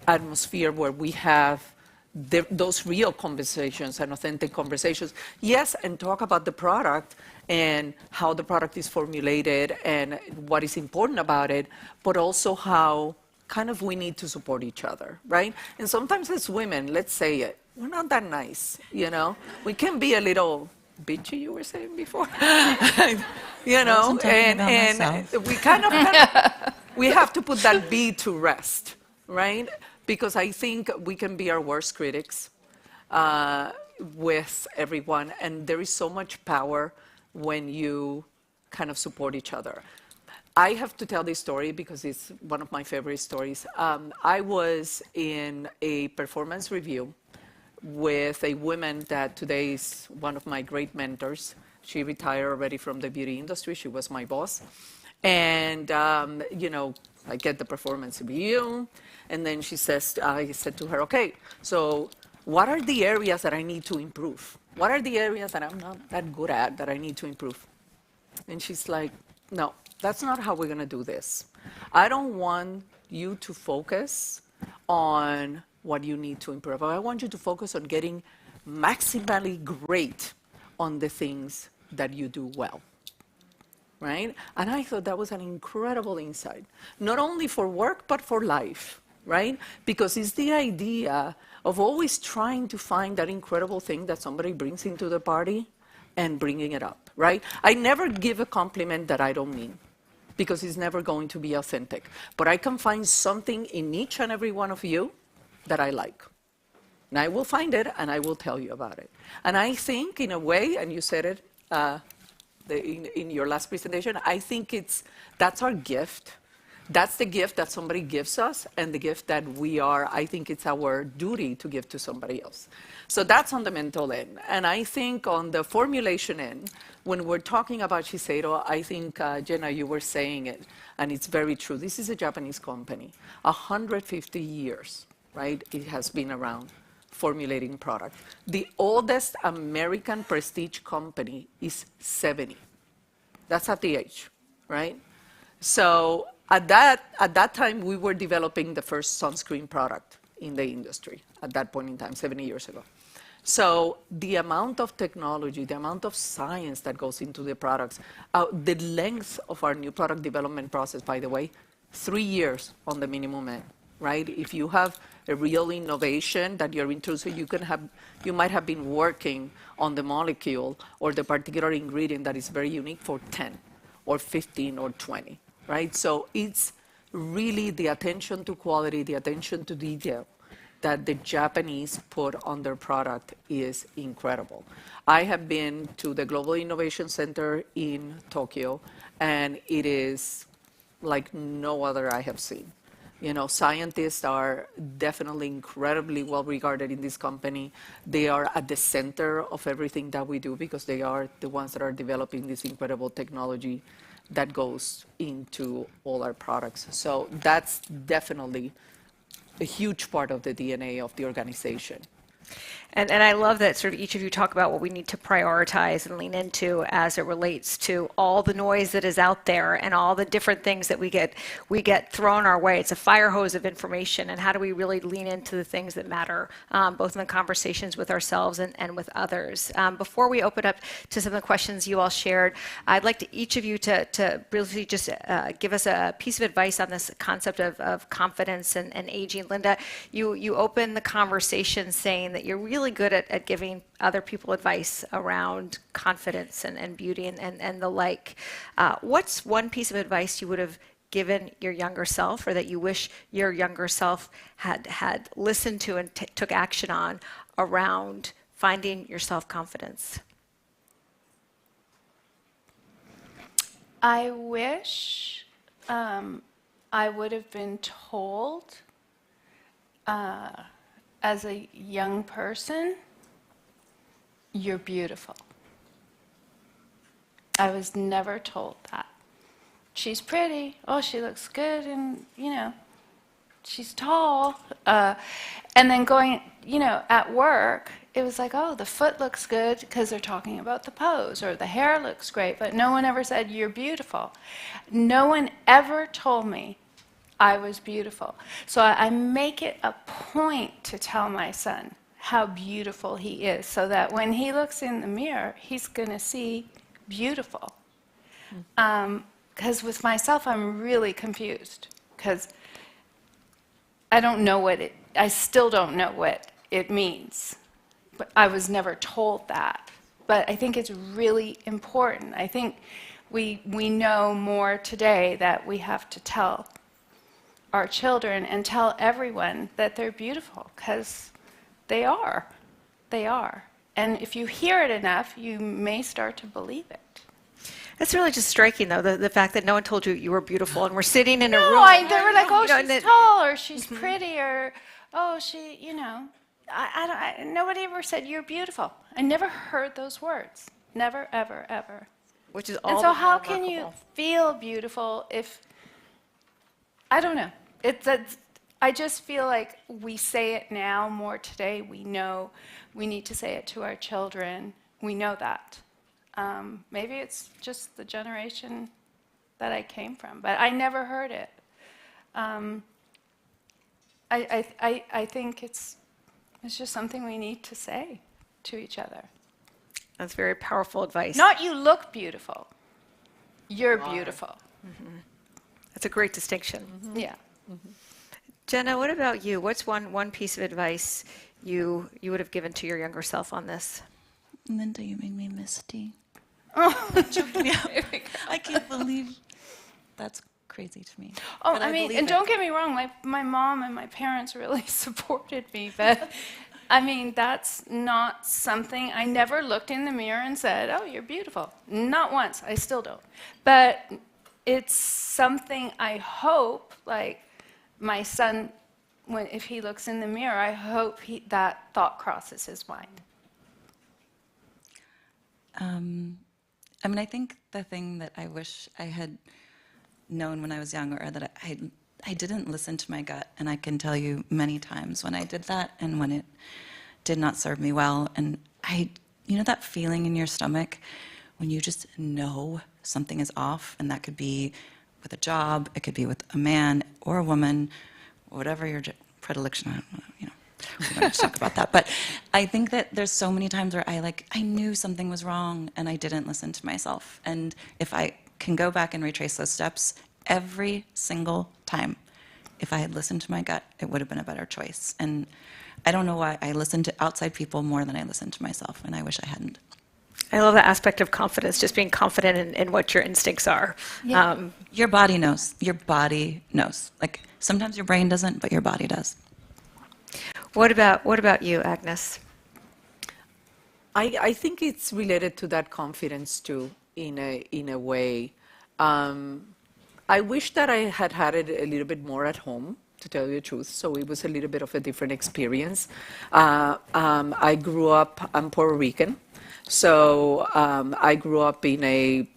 atmosphere where we have those real conversations and authentic conversations. Yes, and talk about the product and how the product is formulated and what is important about it, but also how kind of we need to support each other, right? And sometimes as women, let's say it, we're not that nice, you know? We can be a little bitchy, you were saying before, you know? And we kind of, we have to put that B to rest, right? Because I think we can be our worst critics with everyone, and there is so much power when you kind of support each other. I have to tell this story because it's one of my favorite stories. I was in a performance review with a woman that today is one of my great mentors. She retired already from the beauty industry. She was my boss. And, you know, I get the performance review. And then she says, I said to her, okay, so what are the areas that I need to improve? What are the areas that I'm not that good at that I need to improve? And she's like, no, that's not how we're going to do this. I don't want you to focus on what you need to improve. I want you to focus on getting maximally great on the things that you do well. Right? And I thought that was an incredible insight, not only for work, but for life. right? Because it's the idea of always trying to find that incredible thing that somebody brings into the party and bringing it up, right? I never give a compliment that I don't mean, because it's never going to be authentic. But I can find something in each and every one of you that I like. And I will find it, and I will tell you about it. And I think, in a way, and you said it in your last presentation, I think that's our gift. That's the gift that somebody gives us, and the gift that I think it's our duty to give to somebody else. So that's on the mental end. And I think on the formulation end, when we're talking about Shiseido, I think, Jenna, you were saying it, and it's very true. This is a Japanese company. 150 years, right? It has been around formulating product. The oldest American prestige company is 70. That's at the age, right? So at that time, we were developing the first sunscreen product in the industry at that point in time, 70 years ago. So the amount of technology, the amount of science that goes into the products, the length of our new product development process, by the way, 3 years on the minimum end, right? If you have a real innovation that you're introducing, you might have been working on the molecule or the particular ingredient that is very unique for 10 or 15 or 20, right? So it's really the attention to quality, the attention to detail that the Japanese put on their product is incredible. I have been to the Global Innovation Center in Tokyo, and it is like no other I have seen. You know, scientists are definitely incredibly well regarded in this company. They are at the center of everything that we do because they are the ones that are developing this incredible technology that goes into all our products. So that's definitely a huge part of the DNA of the organization. And I love that sort of each of you talk about what we need to prioritize and lean into as it relates to all the noise that is out there and all the different things that we get thrown our way. It's a fire hose of information, and how do we really lean into the things that matter, both in the conversations with ourselves and with others. Before we open up to some of the questions you all shared, I'd like each of you to really just give us a piece of advice on this concept of confidence and aging. Linda, you opened the conversation saying that you're really good at giving other people advice around confidence and beauty and the like. What's one piece of advice you would have given your younger self, or that you wish your younger self had listened to and took action on around finding your self-confidence? I wish I would have been told as a young person, you're beautiful. I was never told that. She's pretty. Oh, she looks good, and, she's tall. And then going, at work, it was like, oh, the foot looks good because they're talking about the pose, or the hair looks great, but no one ever said, you're beautiful. No one ever told me I was beautiful. So I make it a point to tell my son how beautiful he is, so that when he looks in the mirror, he's going to see beautiful. Because with myself, I'm really confused, because I still don't know what it means. But I was never told that. But I think it's really important. I think we know more today that we have to tell our children and tell everyone that they're beautiful, because they are. They are. And if you hear it enough, you may start to believe it. That's really just striking, though, the fact that no one told you were beautiful, and we're sitting in a room. No, they were like, oh, she's tall, or she's pretty, or, oh, she, nobody ever said, you're beautiful. I never heard those words. Never, ever, ever. Which is all. And so how can you feel beautiful if, I don't know. I just feel like we say it now more today. We know we need to say it to our children. We know that. Maybe it's just the generation that I came from, but I never heard it. I think it's just something we need to say to each other. That's very powerful advice. Not you look beautiful. You're beautiful. That's a great distinction. Yeah. Jenna, what about you? What's one piece of advice you would have given to your younger self on this? Linda, you made me misty. Oh. I can't believe that's crazy to me. Oh, But I mean, believe and it. don't get me wrong, my mom and my parents really supported me, but I mean, that's not something, I never looked in the mirror and said, oh, you're beautiful. Not once, I still don't. But it's something I hope, like my son, if he looks in the mirror, I hope that thought crosses his mind. I mean, I think the thing that I wish I had known when I was younger, or that I didn't listen to my gut, and I can tell you many times when I did that and when it did not serve me well. And you know that feeling in your stomach when you just know something is off, and that could be with a job, it could be with a man or a woman, whatever your predilection, I don't know, you know. We don't have to talk about that. But I think that there's so many times where I knew something was wrong and I didn't listen to myself. And if I can go back and retrace those steps, every single time, if I had listened to my gut, it would have been a better choice. And I don't know why I listen to outside people more than I listen to myself, and I wish I hadn't. I love the aspect of confidence, just being confident in what your instincts are. Yeah. Your body knows. Your body knows. Like, sometimes your brain doesn't, but your body does. What about you, Agnes? I think it's related to that confidence too, in a way. I wish that I had had it a little bit more at home, to tell you the truth. So it was a little bit of a different experience. I grew up, I'm Puerto Rican, so I grew up in a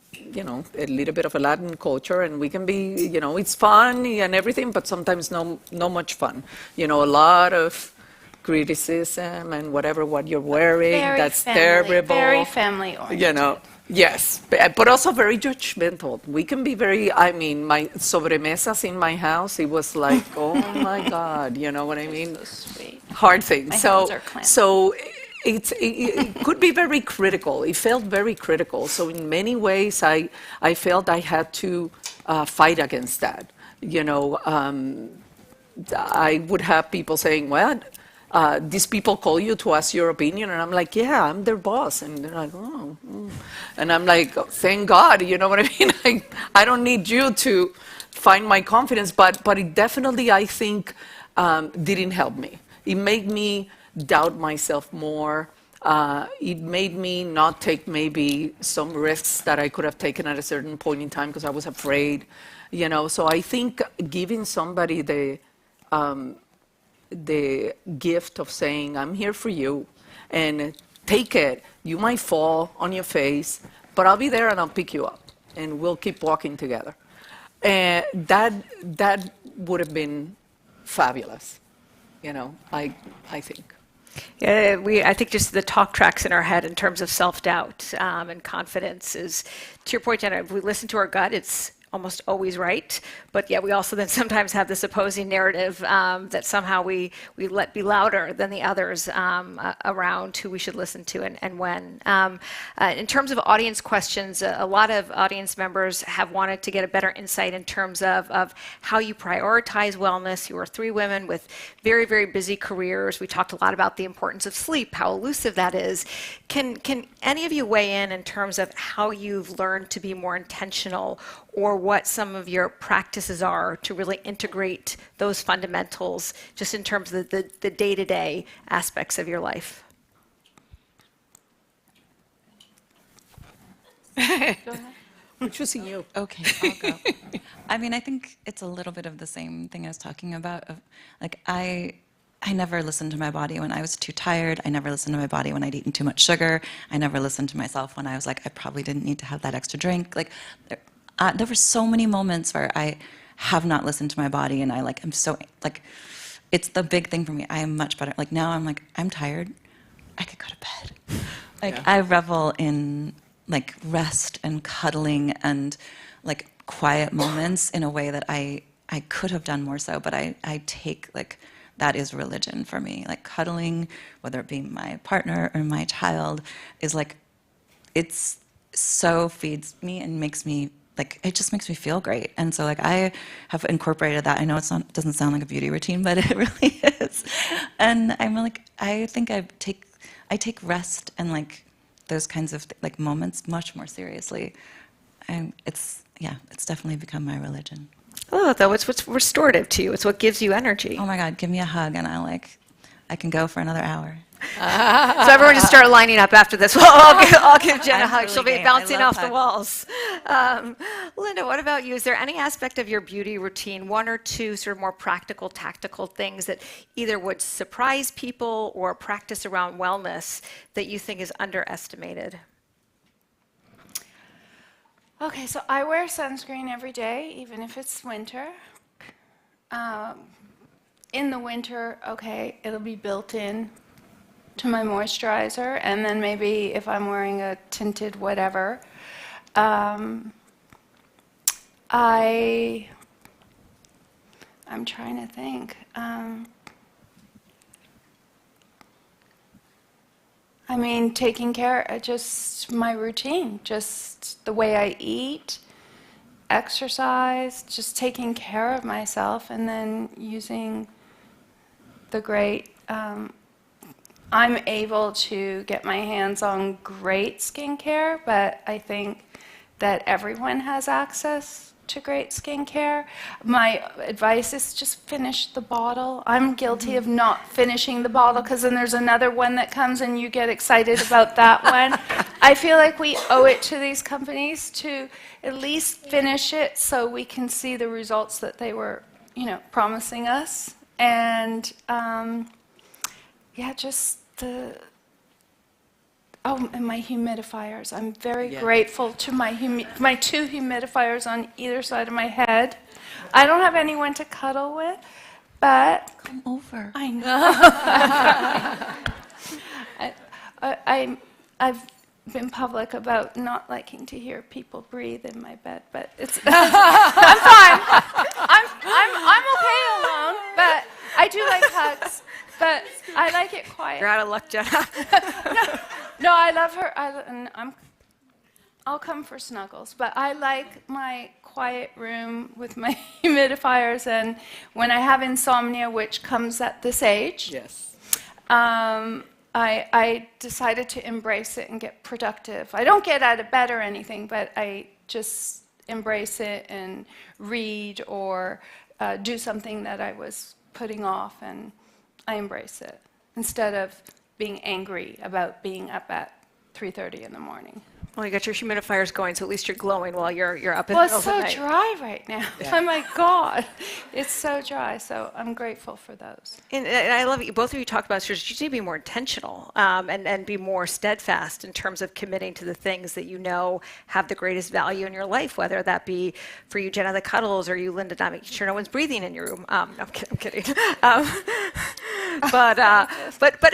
little bit of a Latin culture, and we can be, it's fun and everything, but sometimes no much fun. A lot of criticism and what you're wearing, that's terrible. Very family oriented. Yes, but also very judgmental. We can be very, my sobremesas in my house, it was like, oh my God, you know what I mean? Sweet. Hard thing. My hands are clenched. So it could be very critical. It felt very critical. So in many ways, I felt I had to fight against that. I would have people saying, well, these people call you to ask your opinion, and I'm like, yeah, I'm their boss, and they're like, oh, and I'm like, oh, thank God, you know what I mean? I don't need you to find my confidence, but it definitely, I think, didn't help me. It made me doubt myself more. It made me not take maybe some risks that I could have taken at a certain point in time because I was afraid, So I think giving somebody the gift of saying, I'm here for you, and take it. You might fall on your face, but I'll be there and I'll pick you up, and we'll keep walking together. And that would have been fabulous, I think. Yeah, I think just the talk tracks in our head in terms of self-doubt and confidence is, to your point, Jenna, if we listen to our gut, it's almost always right, but yet we also then sometimes have this opposing narrative that somehow we let be louder than the others around who we should listen to and when. In terms of audience questions, a lot of audience members have wanted to get a better insight in terms of how you prioritize wellness. You are three women with very, very busy careers. We talked a lot about the importance of sleep, how elusive that is. Can any of you weigh in terms of how you've learned to be more intentional, or what some of your practices are to really integrate those fundamentals just in terms of the day-to-day aspects of your life? We're choosing you. Okay, I'll go. I mean, I think it's a little bit of the same thing I was talking about. I never listened to my body when I was too tired. I never listened to my body when I'd eaten too much sugar. I never listened to myself when I was like, I probably didn't need to have that extra drink. There were so many moments where I have not listened to my body, and I'm so, it's the big thing for me. I am much better. Now I'm I'm tired. I could go to bed. Yeah. I revel in, rest and cuddling and, quiet moments in a way that I could have done more so, but I take, that is religion for me. Cuddling, whether it be my partner or my child, is it's so feeds me and makes me like, it just makes me feel great. And so like I have incorporated that. I know doesn't sound like a beauty routine, but it really is. And I'm like, I think I take rest and like those kinds of like moments much more seriously. It's definitely become my religion. I love it, though. It's what's restorative to you. It's what gives you energy. Oh my God, give me a hug and I can go for another hour. So everyone just start lining up after this. Well, I'll give Jen a hug. really She'll be game. bouncing I love off the walls. Linda, what about you? Is there any aspect of your beauty routine, one or two sort of more practical, tactical things that either would surprise people or practice around wellness that you think is underestimated? Okay, so I wear sunscreen every day, even if it's winter. In the winter, okay, it'll be built in to my moisturizer, and then maybe if I'm wearing a tinted whatever, I'm trying to think. I mean, taking care of just my routine, just the way I eat, exercise, just taking care of myself, and then using the great, I'm able to get my hands on great skincare, but I think that everyone has access to great skincare. My advice is just finish the bottle. I'm guilty of not finishing the bottle because then there's another one that comes and you get excited about that one. I feel like we owe it to these companies to at least finish it so we can see the results that they were, promising us. And just and my humidifiers. I'm very grateful to my two humidifiers on either side of my head. I don't have anyone to cuddle with, but Come over. I know. I've been public about not liking to hear people breathe in my bed, but it's I'm fine. I'm okay alone, but I do like hugs. But I like it quiet. You're out of luck, Jenna. No, I love her. I'll come for snuggles, but I like my quiet room with my humidifiers. And when I have insomnia, which comes at this age, Yes. I decided to embrace it and get productive. I don't get out of bed or anything, but I just embrace it and read or do something that I was putting off, and I embrace it instead of being angry about being up at 3:30 in the morning. Well, you got your humidifiers going, so at least you're glowing while you're up in the middle of the night. Well, it's so dry right now. Oh my God, it's so dry. So I'm grateful for those. And I love it. Both of you talked about you need to be more intentional and be more steadfast in terms of committing to the things that you know have the greatest value in your life, whether that be for you, Jenna, the cuddles, or you, Linda, not making sure no one's breathing in your room. No, I'm kidding. But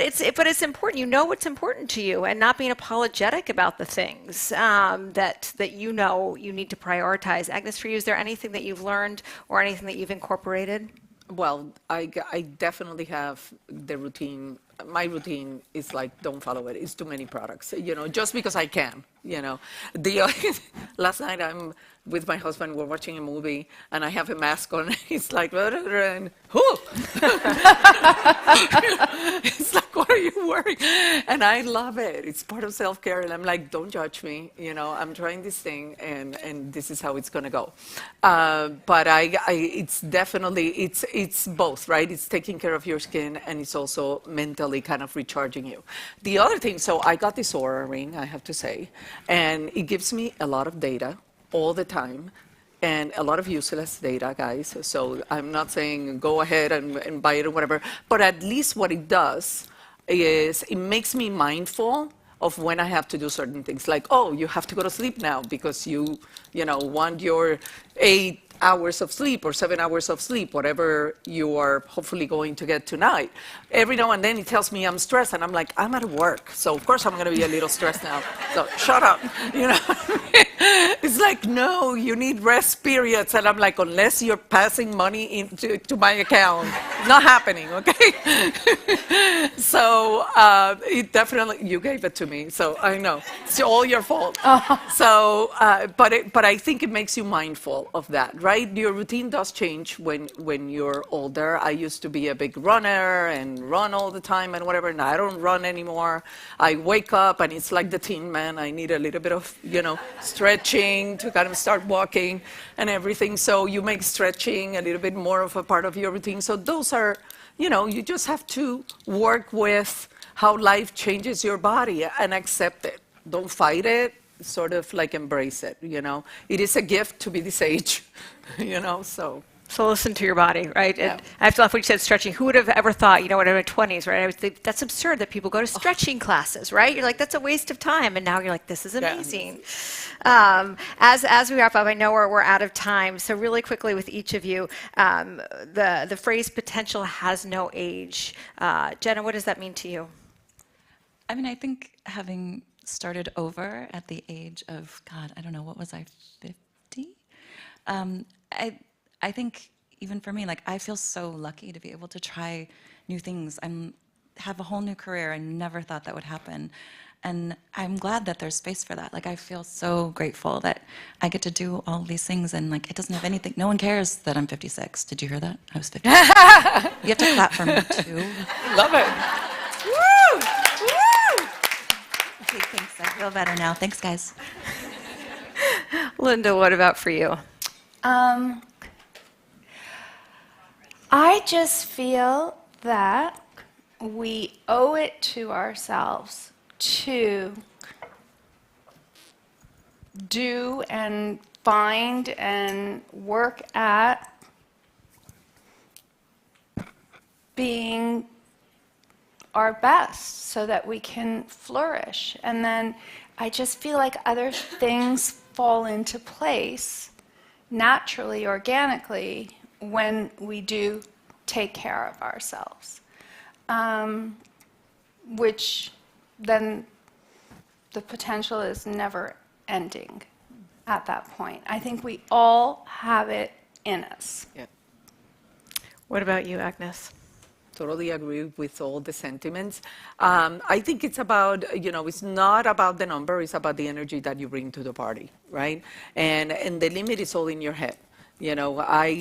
it's important. You know what's important to you, and not being apologetic about the things that you know you need to prioritize. Agnes, for you, is there anything that you've learned or anything that you've incorporated? Well, I definitely have the routine. My routine is like, don't follow it. It's too many products, just because I can, Last night I'm with my husband, we're watching a movie, and I have a mask on. He's like, and who? It's like, what are you wearing? And I love it. It's part of self-care. And I'm like, don't judge me. I'm trying this thing, and this is how it's going to go. But it's definitely, it's both, right? It's taking care of your skin, and it's also mentally kind of recharging you. The other thing, so I got this Aura ring, I have to say, and it gives me a lot of data all the time, and a lot of useless data, guys. So I'm not saying go ahead and buy it or whatever, but at least what it does is it makes me mindful of when I have to do certain things. Like, oh, you have to go to sleep now because you want your 8 hours of sleep or 7 hours of sleep, whatever you are hopefully going to get tonight. Every now and then it tells me I'm stressed, and I'm like, I'm at work, so of course I'm going to be a little stressed now. So shut up, It's like, no, you need rest periods, and I'm like, unless you're passing money into my account, Not happening, okay? So it definitely, you gave it to me, so I know. It's all your fault. So, but I think it makes you mindful of that, right? Your routine does change when you're older. I used to be a big runner and run all the time and whatever, and I don't run anymore. I wake up and it's like the Tin Man. I need a little bit of, stretching to kind of start walking and everything. So you make stretching a little bit more of a part of your routine. So those are, you just have to work with how life changes your body and accept it. Don't fight it, sort of like embrace it, It is a gift to be this age, so. So listen to your body, right? Yeah. And I have to laugh when you said stretching. Who would have ever thought, when I'm in my 20s, right? I would think that's absurd that people go to stretching classes, right? You're like, that's a waste of time. And now you're like, this is amazing. Yeah. As we wrap up, I know we're out of time. So really quickly with each of you, the phrase potential has no age. Jenna, what does that mean to you? I mean, I think having started over at the age of, God, I don't know, what was I, 50? I think even for me, I feel so lucky to be able to try new things. Have a whole new career. I never thought that would happen. And I'm glad that there's space for that. I feel so grateful that I get to do all these things and it doesn't have anything, no one cares that I'm 56. Did you hear that? I was 56. You have to clap for me too. Love it. Woo! Woo! Okay, thanks. I feel better now. Thanks, guys. Linda, what about for you? I just feel that we owe it to ourselves to do and find and work at being our best so that we can flourish. And then I just feel like other things fall into place naturally, organically, when we do take care of ourselves, which then the potential is never ending at that point. I think we all have it in us. Yeah. What about you, Agnes? Totally agree with all the sentiments. I think it's about, it's not about the number, it's about the energy that you bring to the party, right? And the limit is all in your head. I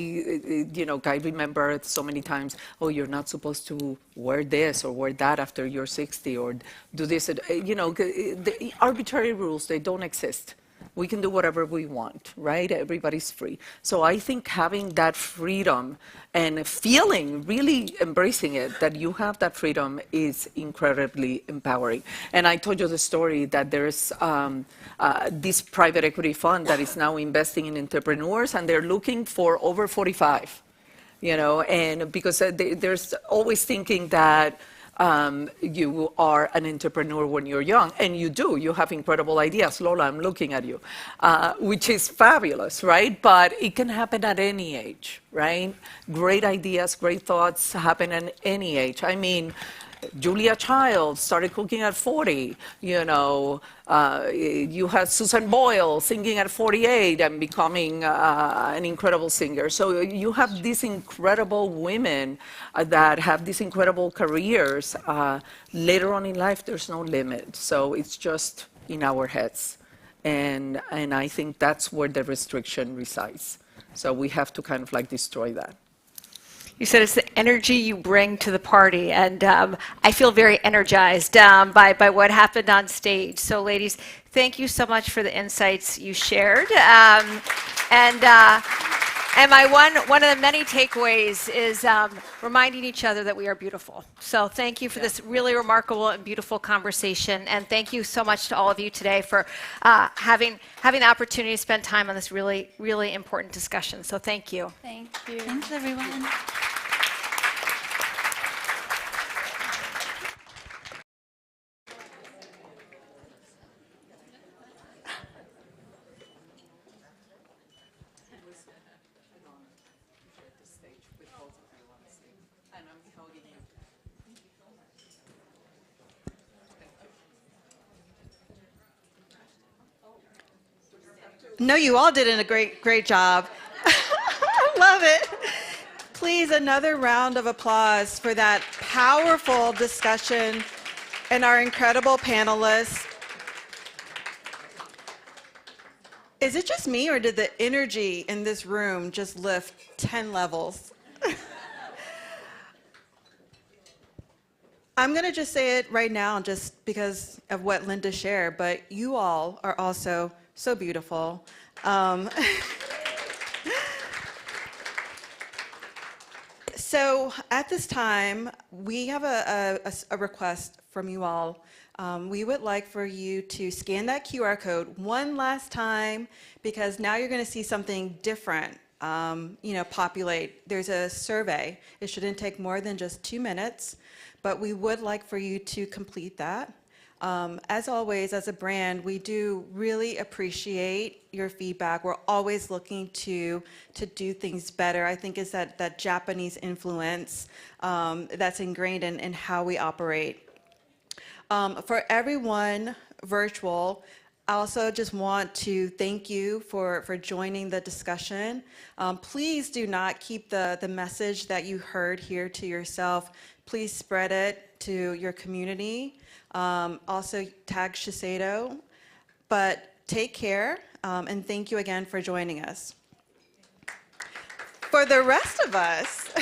remember so many times, oh, you're not supposed to wear this or wear that after you're 60 or do this. The arbitrary rules, they don't exist. We can do whatever we want, right? Everybody's free. So I think having that freedom and feeling, really embracing it, that you have that freedom is incredibly empowering. And I told you the story that there's this private equity fund that is now investing in entrepreneurs, and they're looking for over 45, and because there's always thinking that you are an entrepreneur when you're young, and you do. You have incredible ideas. Lola, I'm looking at you, which is fabulous, right? But it can happen at any age, right? Great ideas, great thoughts happen at any age. I mean, Julia Child started cooking at 40, you had Susan Boyle singing at 48 and becoming an incredible singer. So you have these incredible women that have these incredible careers. Later on in life, there's no limit. So it's just in our heads. And I think that's where the restriction resides. So we have to kind of destroy that. You said it's the energy you bring to the party, and I feel very energized by what happened on stage. So, ladies, thank you so much for the insights you shared. And my one of the many takeaways is reminding each other that we are beautiful. So thank you for this really remarkable and beautiful conversation, and thank you so much to all of you today for having the opportunity to spend time on this really, really important discussion. So thank you. Thank you. Thanks, everyone. No, you all did a great job. I love it. Please, another round of applause for that powerful discussion and our incredible panelists. Is it just me, or did the energy in this room just lift 10 levels? I'm going to just say it right now just because of what Linda shared, but you all are also so beautiful. So at this time, we have a request from you all. We would like for you to scan that QR code one last time, because now you're going to see something different, populate. There's a survey. It shouldn't take more than just 2 minutes, but we would like for you to complete that. As always, as a brand, we do really appreciate your feedback. We're always looking to do things better. I think it's that Japanese influence that's ingrained in how we operate. For everyone virtual, I also just want to thank you for joining the discussion. Please do not keep the message that you heard here to yourself. Please spread it to your community. Also tag Shiseido. But take care, and thank you again for joining us. For the rest of us,